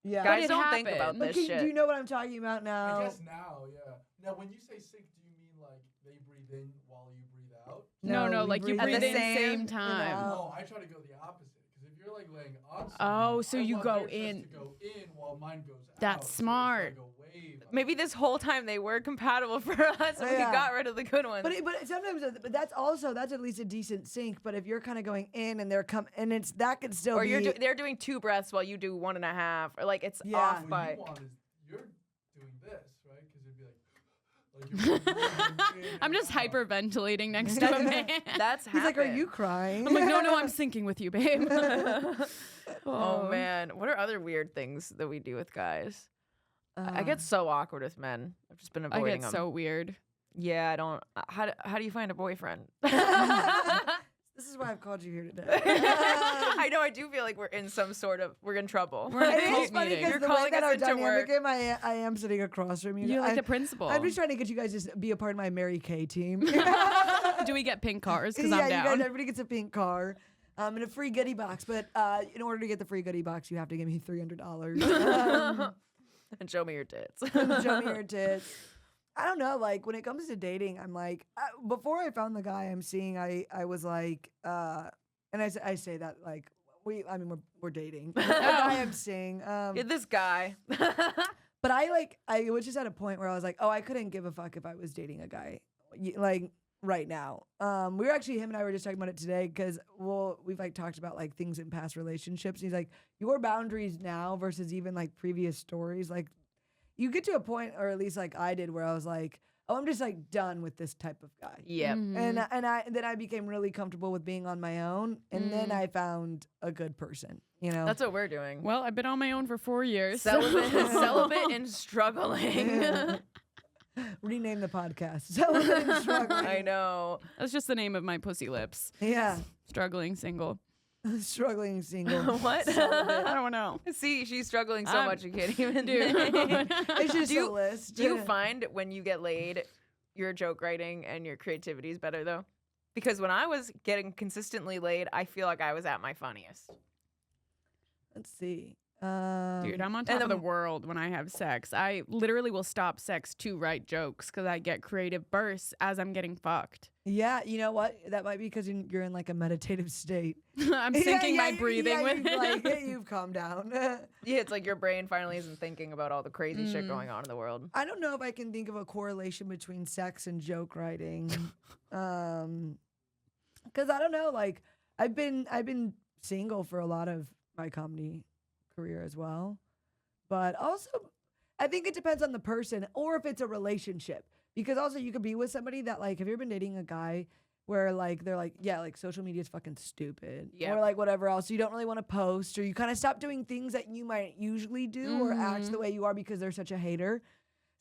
Speaker 1: Yeah.
Speaker 2: Guys
Speaker 3: it
Speaker 2: don't think
Speaker 3: happened.
Speaker 2: about
Speaker 1: But
Speaker 2: this
Speaker 1: do
Speaker 2: shit.
Speaker 1: you know what I'm talking about now?
Speaker 4: I guess now, yeah. Now, when you say sync, do you mean like they breathe in while you breathe out?
Speaker 3: no,
Speaker 1: we
Speaker 3: like you
Speaker 2: At
Speaker 3: breathe
Speaker 2: the
Speaker 3: in
Speaker 2: same
Speaker 3: same time.
Speaker 1: out.
Speaker 4: Oh, I try to go the opposite. Because if you're like laying on
Speaker 3: Oh,
Speaker 4: someone,
Speaker 3: so
Speaker 4: I
Speaker 3: you
Speaker 4: want
Speaker 3: go
Speaker 4: their chest
Speaker 3: in.
Speaker 4: to go in while mine goes out.
Speaker 3: That's
Speaker 4: so it's
Speaker 3: smart.
Speaker 4: like a wave.
Speaker 2: Maybe this whole time they were compatible for us and we
Speaker 1: Yeah.
Speaker 2: got rid of the good ones.
Speaker 1: But sometimes that's at least a decent sync. But if you're kind of going in and they're and it's that could still
Speaker 2: or
Speaker 1: be.
Speaker 2: they're doing 2 breaths while you do 1.5. Or like it's
Speaker 1: Yeah.
Speaker 2: off
Speaker 4: What
Speaker 2: by.
Speaker 4: you want is you're doing this, right? Because it'd be like you're breathing in
Speaker 3: I'm
Speaker 4: and
Speaker 3: just
Speaker 4: out.
Speaker 3: hyperventilating next to a man.
Speaker 2: That's
Speaker 1: He's like, are
Speaker 2: happened.
Speaker 1: you crying?
Speaker 3: I'm like, no, I'm syncing with you, babe.
Speaker 2: Oh man, what are other weird things that we do with guys? I
Speaker 1: Uh,
Speaker 2: get so awkward with men. I've just been
Speaker 3: I
Speaker 2: avoiding
Speaker 3: get
Speaker 2: them.
Speaker 3: so weird.
Speaker 2: Yeah, I don't. How do you find a boyfriend?
Speaker 1: This is why I've called you here today.
Speaker 2: I know. I do feel like we're in trouble.
Speaker 3: We're in a
Speaker 1: It
Speaker 3: cult
Speaker 1: is funny
Speaker 3: meeting.
Speaker 1: because
Speaker 2: You're
Speaker 1: the way
Speaker 2: calling
Speaker 1: that
Speaker 2: us
Speaker 1: our
Speaker 2: into
Speaker 1: dynamic
Speaker 2: work.
Speaker 1: am, I am sitting across from you.
Speaker 3: You're like
Speaker 1: I'm,
Speaker 3: the principal.
Speaker 1: I'm just trying to get you guys to be a part of my Mary Kay team.
Speaker 3: Do we get pink cars? Because
Speaker 1: yeah,
Speaker 3: I'm
Speaker 1: you
Speaker 3: down.
Speaker 1: guys, everybody gets a pink car. And a free goodie box, but in order to get the free goodie box, you have to give me $300.
Speaker 2: And show me your tits.
Speaker 1: Show me your tits. I don't know. Like when it comes to dating, I'm like, before I found the guy I'm seeing, I was like, and I say that like we're dating. The guy I'm seeing.
Speaker 2: Get this guy.
Speaker 1: But I was just at a point where I was like, oh, I couldn't give a fuck if I was dating a guy, like right now. We were actually, him and I were just talking about it today because we've like talked about like things in past relationships. He's like, your boundaries now versus even like previous stories, like you get to a point, or at least like I did, where I was like, oh, I'm just like done with this type of guy.
Speaker 2: Yep.
Speaker 3: Mhm.
Speaker 1: And then I became really comfortable with being on my own, and then I found a good person. You know,
Speaker 2: That's what we're doing.
Speaker 3: Well, I've been on my own for 4 years.
Speaker 2: Celibate and struggling.
Speaker 1: rename the podcast. Celibate and struggling.
Speaker 2: I know.
Speaker 3: That's just the name of my pussy lips.
Speaker 1: Yeah,
Speaker 3: Struggling single.
Speaker 1: struggling single.
Speaker 2: What?
Speaker 3: I don't know.
Speaker 2: See, she's struggling so
Speaker 3: I'm-
Speaker 2: much you can't even
Speaker 3: Dude.
Speaker 1: It's just
Speaker 2: Do you-
Speaker 1: a list.
Speaker 2: Do you find when you get laid, your joke writing and your creativity is better though? Because when I was getting consistently laid, I feel like I was at my funniest.
Speaker 1: Let's see.
Speaker 3: Dude, I'm on top of the world when I have sex. I literally will stop sex to write jokes because I get creative bursts as I'm getting fucked.
Speaker 1: Yeah, you know what? That might be because you're in like a meditative state.
Speaker 3: I'm syncing my breathing with
Speaker 1: you've calmed down.
Speaker 2: Yeah, it's like your brain finally isn't thinking about all the crazy shit going on in the world.
Speaker 1: I don't know if I can think of a correlation between sex and joke writing. Because I don't know, like I've been single for a lot of my comedy career as well, but also I think it depends on the person or if it's a relationship. Because also you could be with somebody that like, have you ever been dating a guy where like they're like, yeah, like social media is fucking stupid,
Speaker 2: Yeah.
Speaker 1: or like whatever else. You don't really want to post, or you kind of stop doing things that you might usually do or act the way you are because they're such a hater.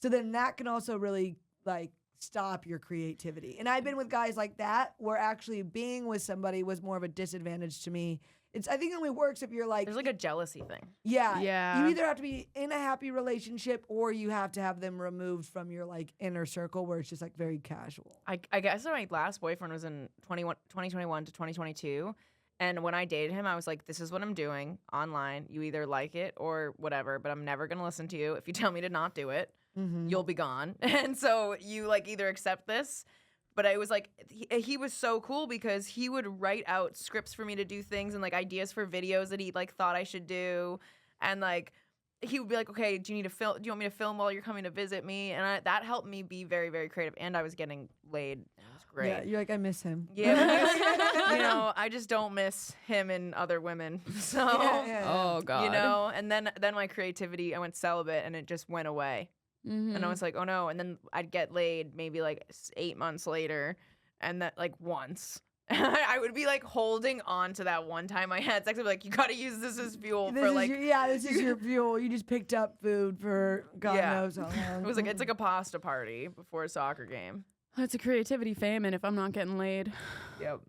Speaker 1: So then that can also really like stop your creativity. And I've been with guys like that where actually being with somebody was more of a disadvantage to me. I think it only works if you're like,
Speaker 2: There's like a jealousy thing.
Speaker 3: Yeah.
Speaker 1: you either have to be in a happy relationship or you have to have them removed from your like inner circle where it's just like very casual.
Speaker 2: I guess my last boyfriend was in 2021 to 2022. And when I dated him, I was like, this is what I'm doing online. You either like it or whatever, but I'm never going to listen to you. If you tell me to not do it, you'll be gone. And so you like either accept this. But I was like, he was so cool because he would write out scripts for me to do things and like ideas for videos that he like thought I should do. And like, he would be like, okay, do you want me to film while you're coming to visit me? And that helped me be very, very creative. And I was getting laid. It was great.
Speaker 1: Yeah, you're like, I miss him.
Speaker 2: Yeah, but I just don't miss him and other women. So,
Speaker 3: Oh God.
Speaker 2: and then my creativity, I went celibate and it just went away. And I was like, oh no. And then I'd get laid maybe like 8 months later. And that like once. I would be like holding on to that one time I had sex. I'd be like, you got to use this as fuel for like.
Speaker 1: This is your fuel. You just picked up food for God knows how long.
Speaker 2: It was like, it's like a pasta party before a soccer game.
Speaker 3: That's a creativity famine if I'm not getting laid.
Speaker 2: Yep.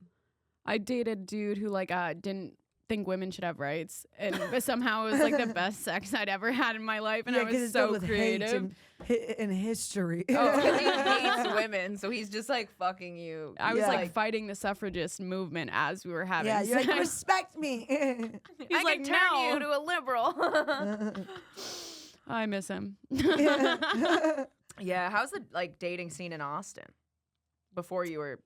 Speaker 3: I dated a dude who like didn't think women should have rights, and somehow it was like the best sex I'd ever had in my life, and I was so creative.
Speaker 1: In history.
Speaker 2: Oh, he hates women, so he's just like fucking you.
Speaker 3: I was like fighting the suffragist movement as we were having
Speaker 1: Yeah, you're
Speaker 3: sex.
Speaker 1: like, respect me.
Speaker 2: I
Speaker 3: like,
Speaker 2: can turn
Speaker 3: "No."
Speaker 2: you to a liberal.
Speaker 3: I miss him.
Speaker 2: Yeah, how's the like dating scene in Austin before you were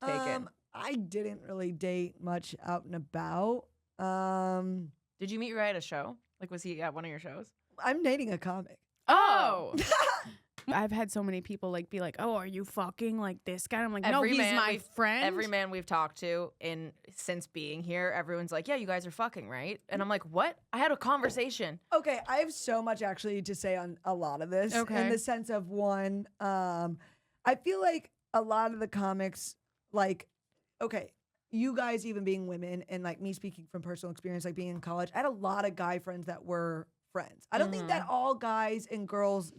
Speaker 2: taken?
Speaker 1: I didn't really date much out and about.
Speaker 2: Did you meet right at a show? Like, was he at one of your shows?
Speaker 1: I'm dating a comic.
Speaker 3: Oh. I've had so many people like be like, "Oh, are you fucking like this guy?" I'm like, "No, he's my friend."
Speaker 2: Every man we've talked to since being here, everyone's like, "Yeah, you guys are fucking, right?" And I'm like, "What?" I had a conversation.
Speaker 1: Okay, I have so much actually to say on a lot of this.
Speaker 3: Okay.
Speaker 1: In the sense of one, I feel like a lot of the comics, like, okay, you guys even being women and like me speaking from personal experience, like being in college, I had a lot of guy friends that were friends. I don't think that all guys and girls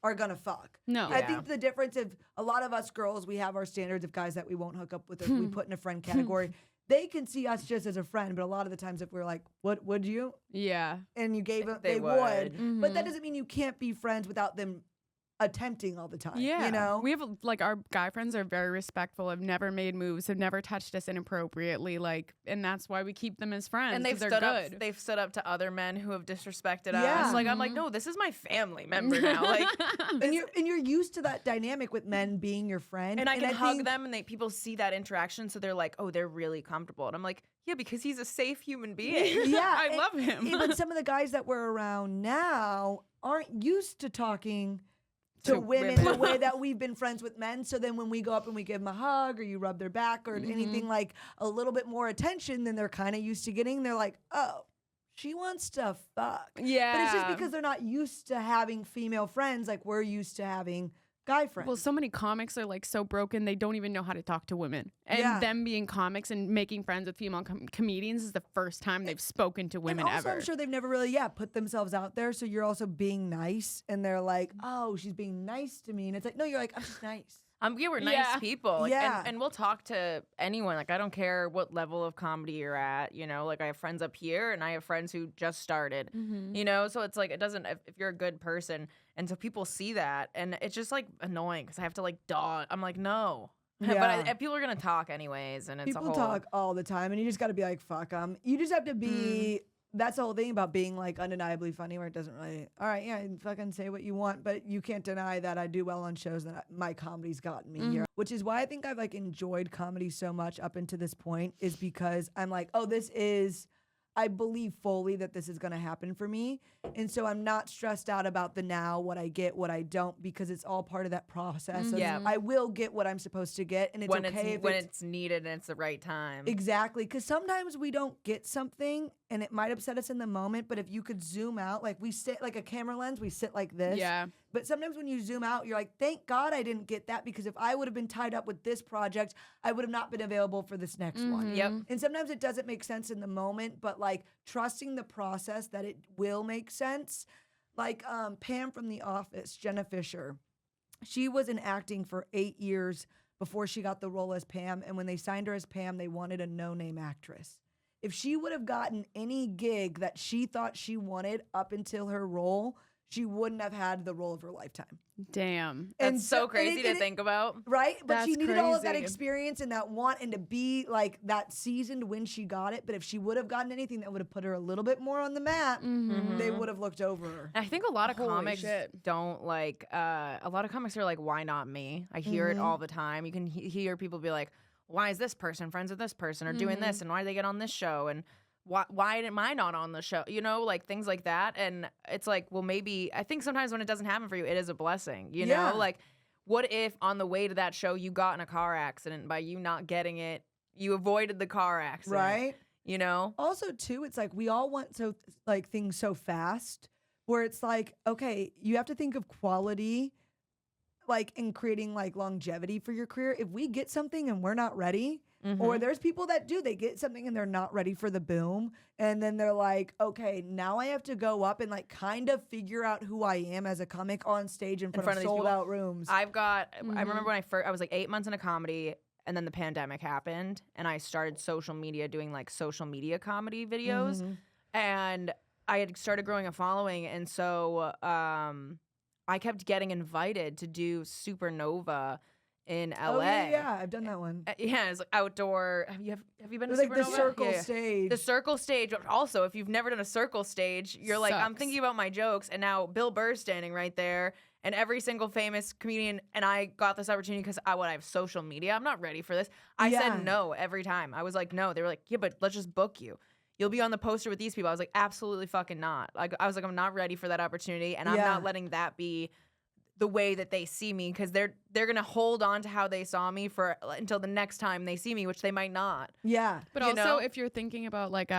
Speaker 1: are gonna fuck.
Speaker 3: No.
Speaker 1: I think the difference of a lot of us girls, we have our standards of guys that we won't hook up with if we put in a friend category. They can see us just as a friend, but a lot of the times if we're like, what would you?
Speaker 3: Yeah.
Speaker 1: And you gave them,
Speaker 2: They
Speaker 1: they
Speaker 2: would.
Speaker 1: would. But that doesn't mean you can't be friends without them attempting all the time.
Speaker 3: Yeah.
Speaker 1: You know?
Speaker 3: We have like our guy friends are very respectful, have never made moves, have never touched us inappropriately, like, and that's why we keep them as friends.
Speaker 2: And they've
Speaker 3: 'cause
Speaker 2: stood
Speaker 3: they're good.
Speaker 2: up. They've stood up to other men who have disrespected
Speaker 1: Yeah.
Speaker 2: us. Like I'm like, no, this is my family member now. Like,
Speaker 1: and you're used to that dynamic with men being your friend.
Speaker 2: and I can hug
Speaker 1: think-
Speaker 2: them, and people see that interaction, so they're like, oh, they're really comfortable. And I'm like, yeah, because he's a safe human being.
Speaker 1: Yeah.
Speaker 3: I love him.
Speaker 1: Even some of the guys that we're around now aren't used to talking to women the way that we've been friends with men. So then when we go up and we give them a hug or you rub their back or anything like a little bit more attention than they're kind of used to getting, they're like, oh, she wants to fuck.
Speaker 3: Yeah.
Speaker 1: But it's just because they're not used to having female friends like we're used to having guy friends.
Speaker 3: Well, so many comics are like so broken they don't even know how to talk to women. And
Speaker 1: Yeah.
Speaker 3: them being comics and making friends with female comedians is the first time they've spoken to women
Speaker 1: and also,
Speaker 3: ever.
Speaker 1: I'm sure they've never really, put themselves out there. So you're also being nice, and they're like, "Oh, she's being nice to me," and it's like, no, you're like, "I'm just nice."
Speaker 2: We're nice
Speaker 3: Yeah.
Speaker 2: people. Like,
Speaker 1: Yeah.
Speaker 2: and we'll talk to anyone. Like, I don't care what level of comedy you're at. You know, like I have friends up here and I have friends who just started, you know? So it's like, it doesn't, if you're a good person. And so people see that and it's just like annoying because I have to like dodge. I'm like, no.
Speaker 1: Yeah.
Speaker 2: But people are going to talk anyways. And it's
Speaker 1: People
Speaker 2: a whole.
Speaker 1: talk all the time, and you just got to be like, "Fuck them." You just have to be. That's the whole thing about being like undeniably funny, where it doesn't really. All right, yeah, fucking say what you want, but you can't deny that I do well on shows that my comedy's gotten me here. Which is why I think I've like enjoyed comedy so much up until this point, is because I'm like, oh, this is. I believe fully that this is going to happen for me. And so I'm not stressed out about the now, what I get, what I don't, because it's all part of that process. Of
Speaker 2: Yeah.
Speaker 1: I will get what I'm supposed to get. And it's okay
Speaker 2: when it's needed and it's the right time.
Speaker 1: Exactly. Because sometimes we don't get something and it might upset us in the moment, but if you could zoom out, like we sit like a camera lens, we sit like this.
Speaker 3: Yeah.
Speaker 1: But sometimes when you zoom out, you're like, thank God I didn't get that, because if I would have been tied up with this project, I would have not been available for this next one.
Speaker 2: Yep.
Speaker 1: And sometimes it doesn't make sense in the moment, but like trusting the process that it will make sense. Like Pam from The Office, Jenna Fisher, she was in acting for 8 years before she got the role as Pam. And when they signed her as Pam, they wanted a no-name actress. If she would have gotten any gig that she thought she wanted up until her role, she wouldn't have had the role of her lifetime.
Speaker 3: Damn.
Speaker 2: That's so crazy to think about.
Speaker 1: Right? But
Speaker 3: That's
Speaker 1: she needed all of that
Speaker 3: crazy.
Speaker 1: experience and that want and to be like that seasoned when she got it. But if she would have gotten anything that would have put her a little bit more on the map, they would have looked over her.
Speaker 2: I think a lot of
Speaker 3: Holy
Speaker 2: comics
Speaker 3: shit.
Speaker 2: don't like, a lot of comics are like, why not me? I hear it all the time. You can hear people be like, why is this person friends with this person or doing this? And why did they get on this show? And why am I not on the show? You know, like things like that. And it's like, well, maybe I think sometimes when it doesn't happen for you, it is a blessing. You
Speaker 1: Yeah.
Speaker 2: know, like what if on the way to that show you got in a car accident? By you not getting it, you avoided the car accident.
Speaker 1: Right?
Speaker 2: You know?
Speaker 1: Also, too, it's like we all want like things so fast, where it's like, okay, you have to think of quality, like in creating like longevity for your career. If we get something and we're not ready, or there's people that they get something and they're not ready for the boom, and then they're like, okay, now I have to go up and like kind of figure out who I am as a comic on stage in front of
Speaker 2: these
Speaker 1: sold
Speaker 2: people.
Speaker 1: out rooms.
Speaker 2: I remember when I was like 8 months into comedy, and then the pandemic happened, and I started social media, doing like social media comedy videos, and I had started growing a following, and so I kept getting invited to do Supernova in LA.
Speaker 1: Oh yeah, I've done that one.
Speaker 2: Yeah, it's like outdoor. Have you been
Speaker 1: It
Speaker 2: to
Speaker 1: was like
Speaker 2: Supernova?
Speaker 1: the circle
Speaker 2: Yeah.
Speaker 1: stage.
Speaker 2: The circle stage. Also, if you've never done a circle stage, you're like, I'm
Speaker 3: Sucks.
Speaker 2: thinking about my jokes, and now Bill Burr's standing right there, and every single famous comedian. And I got this opportunity because I have social media. I'm not ready for this. I
Speaker 1: Yeah.
Speaker 2: said no every time. I was like, no. They were like, yeah, but let's just book you. You'll be on the poster with these people. I was like, absolutely fucking not. Like, I was like, I'm not ready for that opportunity, and I'm
Speaker 1: Yeah.
Speaker 2: not letting that be the way that they see me, because they're gonna hold on to how they saw me for until the next time they see me, which they might not.
Speaker 1: Yeah.
Speaker 3: But
Speaker 2: you
Speaker 3: also,
Speaker 2: know?
Speaker 3: if you're thinking about like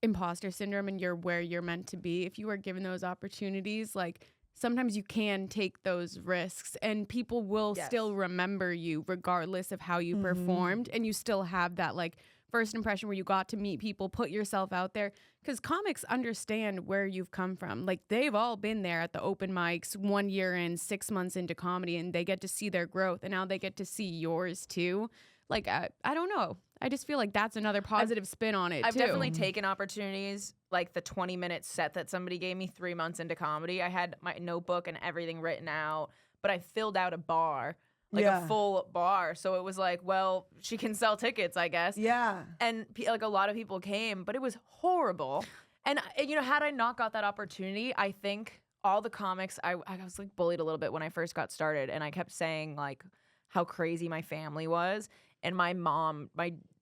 Speaker 3: imposter syndrome and you're where you're meant to be, if you are given those opportunities, like sometimes you can take those risks and people will
Speaker 2: Yes.
Speaker 3: still remember you regardless of how you performed, and you still have that like first impression where you got to meet people, put yourself out there, because comics understand where you've come from. Like they've all been there at the open mics 1 year in, 6 months into comedy, and they get to see their growth, and now they get to see yours too. Like I don't know, I just feel like that's another positive spin on it
Speaker 2: I've
Speaker 3: too.
Speaker 2: definitely taken opportunities, like the 20-minute set that somebody gave me 3 months into comedy. I had my notebook and everything written out, but I filled out a bar, like
Speaker 1: Yeah.
Speaker 2: a full bar. So it was like, well, she can sell tickets, I guess.
Speaker 1: Yeah.
Speaker 2: And like a lot of people came, but it was horrible. And you know, had I not got that opportunity, I think all the comics, I was like bullied a little bit when I first got started, and I kept saying like how crazy my family was. And my mom,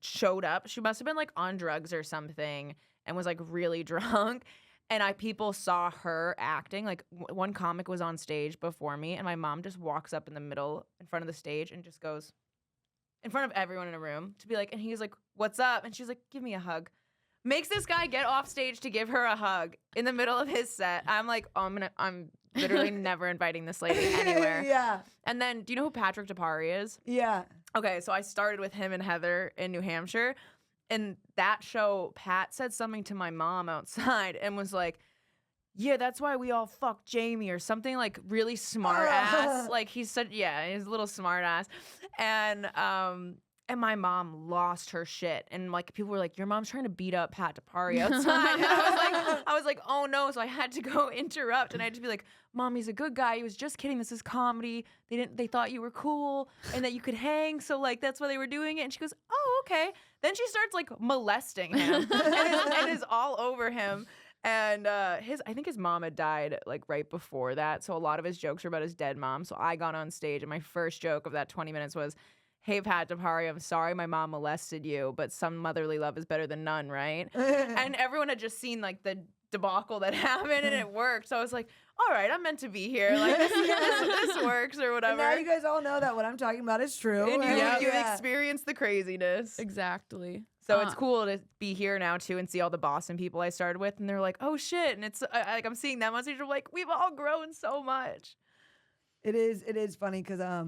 Speaker 2: showed up. She must have been like on drugs or something, and was like really drunk. And people saw her acting. Like one comic was on stage before me, and my mom just walks up in the middle in front of the stage and just goes in front of everyone in a room to be like, and he's like, "What's up?" And she's like, "Give me a hug." Makes this guy get off stage to give her a hug in the middle of his set. I'm like, oh, I'm literally never inviting this lady anywhere.
Speaker 1: Yeah.
Speaker 2: And then, do you know who Patrick DePari is?
Speaker 1: Yeah.
Speaker 2: Okay, so I started with him and Heather in New Hampshire. And that show, Pat said something to my mom outside and was like, yeah, that's why we all fuck Jamie, or something like really smart ass. Like he said, yeah, he's a little smart ass. And my mom lost her shit. And like people were like, your mom's trying to beat up Pat DePari outside. And I was like, oh no. So I had to go interrupt, and I had to be like, Mom, he's a good guy. He was just kidding. This is comedy. They thought you were cool and that you could hang. So like that's why they were doing it. And she goes, oh, okay. Then she starts like molesting him and is all over him. And I think his mom had died like right before that. So a lot of his jokes were about his dead mom. So I got on stage, and my first joke of that 20 minutes was, hey, Pat DePari, I'm sorry my mom molested you, but some motherly love is better than none, right? And everyone had just seen like the debacle that happened, and it worked. So I was like, all right, I'm meant to be here. Like this works or whatever.
Speaker 1: And now you guys all know that what I'm talking about is true.
Speaker 2: And you've
Speaker 1: Yeah.
Speaker 2: experienced the craziness.
Speaker 3: Exactly.
Speaker 2: So it's cool to be here now too and see all the Boston people I started with, and they're like, "Oh shit!" And it's like I'm seeing them on stage. I'm like, we've all grown so much.
Speaker 1: It is funny because I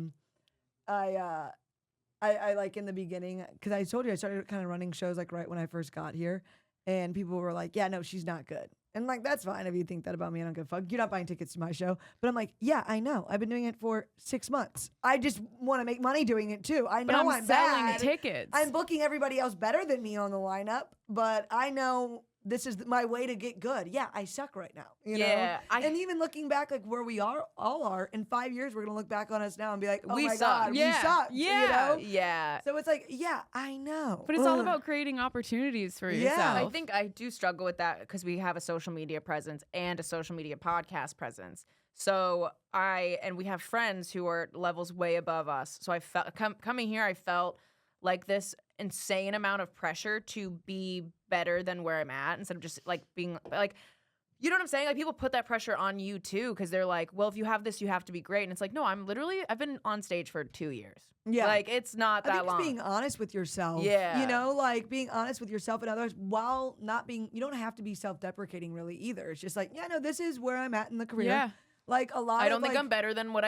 Speaker 1: like in the beginning, because I told you I started kind of running shows like right when I first got here, and people were like, "Yeah, no, she's not good." And like, that's fine if you think that about me. I don't give a fuck. You're not buying tickets to my show. But I'm like, yeah, I know. I've been doing it for 6 months. I just want to make money doing it too. I know I'm
Speaker 3: selling
Speaker 1: bad.
Speaker 3: tickets.
Speaker 1: I'm booking everybody else better than me on the lineup, but I know this is my way to get good. Yeah, I suck right now. You know? And even looking back, like where we all are, in 5 years, we're going to look back on us now and be like, oh
Speaker 2: We
Speaker 1: my
Speaker 2: suck.
Speaker 1: God,
Speaker 3: Yeah.
Speaker 1: we sucked.
Speaker 3: Yeah.
Speaker 1: You know?
Speaker 2: Yeah.
Speaker 1: So it's like, yeah, I know.
Speaker 3: But it's all about creating opportunities for
Speaker 1: Yeah.
Speaker 3: yourself.
Speaker 2: I think I do struggle with that because we have a social media presence and a social media podcast presence. So we have friends who are levels way above us. So I felt coming here, I felt like this insane amount of pressure to be better than where I'm at instead of just like being like, you know what I'm saying? Like people put that pressure on you too because they're like, well, if you have this, you have to be great. And it's like, no, I've been on stage for 2 years.
Speaker 1: Yeah.
Speaker 2: Like it's not
Speaker 1: I
Speaker 2: that
Speaker 1: think
Speaker 2: long.
Speaker 1: just being honest with yourself.
Speaker 2: Yeah.
Speaker 1: You know, like being honest with yourself and others while not being, you don't have to be self-deprecating really either. It's just like, yeah, no, this is where I'm at in the career.
Speaker 3: Yeah.
Speaker 1: Like a lot
Speaker 2: I
Speaker 1: of
Speaker 2: don't think
Speaker 1: like,
Speaker 2: I'm better than what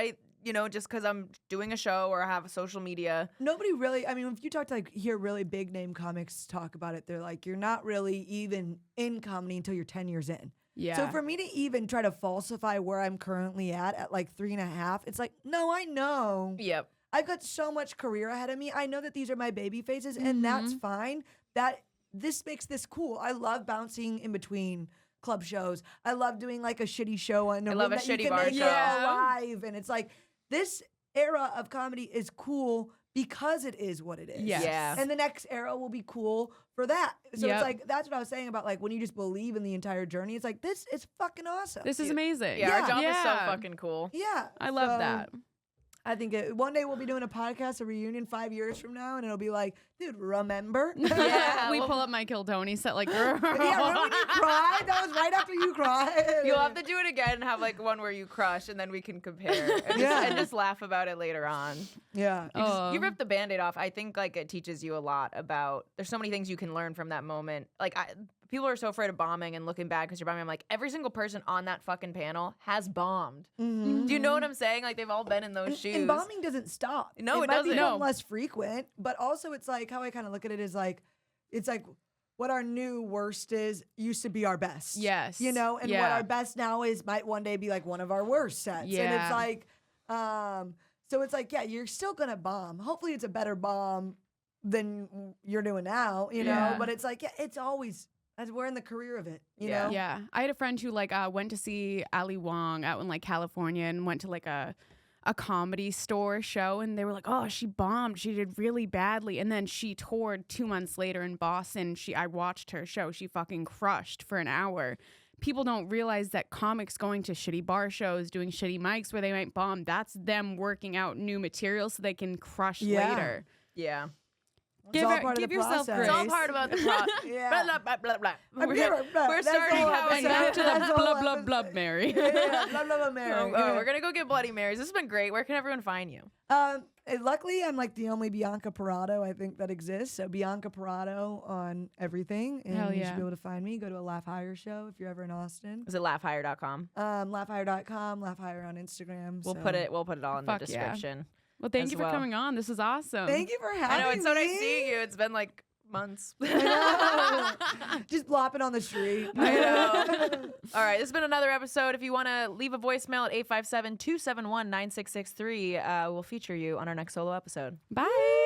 Speaker 2: just because I'm doing a show or I have social media.
Speaker 1: nobody really, I mean, if you talk to like hear really big name comics talk about it, they're like, you're not really even in comedy until you're 10 years in.
Speaker 3: Yeah.
Speaker 1: So for me to even try to falsify where I'm currently at like 3.5, it's like, no, I know.
Speaker 2: Yep.
Speaker 1: I've got so much career ahead of me. I know that these are my baby phases, and that's fine. That this makes this cool. I love bouncing in between club shows. I love doing like a shitty show on a
Speaker 2: love
Speaker 1: room
Speaker 2: a
Speaker 1: that you
Speaker 2: shitty
Speaker 1: can
Speaker 2: bar
Speaker 1: make
Speaker 2: show.
Speaker 1: alive, and it's like this era of comedy is cool because it is what it is.
Speaker 3: Yes.
Speaker 2: Yeah.
Speaker 1: And the next era will be cool for that. So
Speaker 3: Yep.
Speaker 1: it's like that's what I was saying about like when you just believe in the entire journey. It's like this is fucking awesome.
Speaker 3: This is amazing.
Speaker 2: Yeah, our job is so
Speaker 3: Yeah.
Speaker 2: fucking cool.
Speaker 1: yeah.
Speaker 3: I love
Speaker 1: So,
Speaker 3: that.
Speaker 1: I think one day we'll be doing a podcast, a reunion 5 years from now, and it'll be like, dude, remember?
Speaker 2: Yeah,
Speaker 3: we
Speaker 2: well-
Speaker 3: pull up my Kill Tony set like, girl.
Speaker 1: Yeah, remember when you cried? That was right after you cried.
Speaker 2: You'll have to do it again and have like one where you crush and then we can compare and just laugh about it later on.
Speaker 1: Yeah.
Speaker 3: Oh.
Speaker 2: You rip the Band-Aid off. I think like it teaches you a lot about, there's so many things you can learn from that moment. Like people are so afraid of bombing and looking bad because you're bombing. I'm like, every single person on that fucking panel has bombed.
Speaker 1: Mhm.
Speaker 2: Do you know what I'm saying? Like they've all been in those shoes.
Speaker 1: And bombing doesn't stop.
Speaker 2: No, it
Speaker 1: might
Speaker 2: doesn't.
Speaker 1: become
Speaker 3: No.
Speaker 1: less frequent, but also it's like how I kind of look at it is like, it's like what our new worst is used to be our best.
Speaker 3: Yes.
Speaker 1: You know, and what
Speaker 3: Yeah.
Speaker 1: our best now is might one day be like one of our worst sets. And it's
Speaker 3: Yeah.
Speaker 1: like, so it's like, yeah, you're still gonna bomb. Hopefully it's a better bomb than you're doing now, you know?
Speaker 3: Yeah.
Speaker 1: But it's like, yeah, it's always, as we're in the career of it, you
Speaker 2: Yeah.
Speaker 1: know?
Speaker 3: Yeah, I had a friend who like went to see Ali Wong out in like California and went to like a comedy store show, and they were like, "Oh, she bombed. She did really badly." And then she toured 2 months later in Boston. I watched her show. She fucking crushed for an hour. People don't realize that comics going to shitty bar shows, doing shitty mics where they might bomb, that's them working out new material so they can crush
Speaker 1: Yeah.
Speaker 3: later.
Speaker 2: Yeah.
Speaker 1: It's all part of the
Speaker 3: yourself
Speaker 1: process.
Speaker 3: grace.
Speaker 2: It's all part about the plot.
Speaker 1: Yeah.
Speaker 2: Blah, blah, blah, blah.
Speaker 1: I'm here, blah,
Speaker 2: We're
Speaker 1: that's
Speaker 2: starting
Speaker 1: all
Speaker 2: how
Speaker 1: I'm
Speaker 2: it's
Speaker 3: And
Speaker 1: saying.
Speaker 3: back to the
Speaker 1: That's all
Speaker 3: blah
Speaker 1: I'm
Speaker 3: blah
Speaker 1: saying.
Speaker 3: blah Mary.
Speaker 1: Yeah, blah, blah, blah, Mary.
Speaker 2: We're gonna go get Bloody Marys. This has been great. Where can everyone find you?
Speaker 1: Luckily, I'm like the only Bianca Parato I think that exists. So Bianca Parato on everything, and
Speaker 3: Hell
Speaker 1: you
Speaker 3: yeah.
Speaker 1: should be able to find me. Go to a Laugh Higher show if you're ever in Austin.
Speaker 2: Is it laughhigher.com?
Speaker 1: Laughhigher.com, Laugh Higher on Instagram.
Speaker 2: We'll
Speaker 1: so.
Speaker 2: put it all in the
Speaker 3: Fuck yeah.
Speaker 2: description.
Speaker 3: Well, thank
Speaker 2: As
Speaker 3: you for
Speaker 2: well.
Speaker 3: coming on. This is awesome.
Speaker 1: Thank you for having
Speaker 2: I
Speaker 1: me.
Speaker 2: know it's so nice seeing you. It's been like months.
Speaker 1: I know. Just blopping on the street.
Speaker 2: I know. All right, this has been another episode. If you want to leave a voicemail at 857-271-9663, we'll feature you on our next solo episode.
Speaker 3: Bye.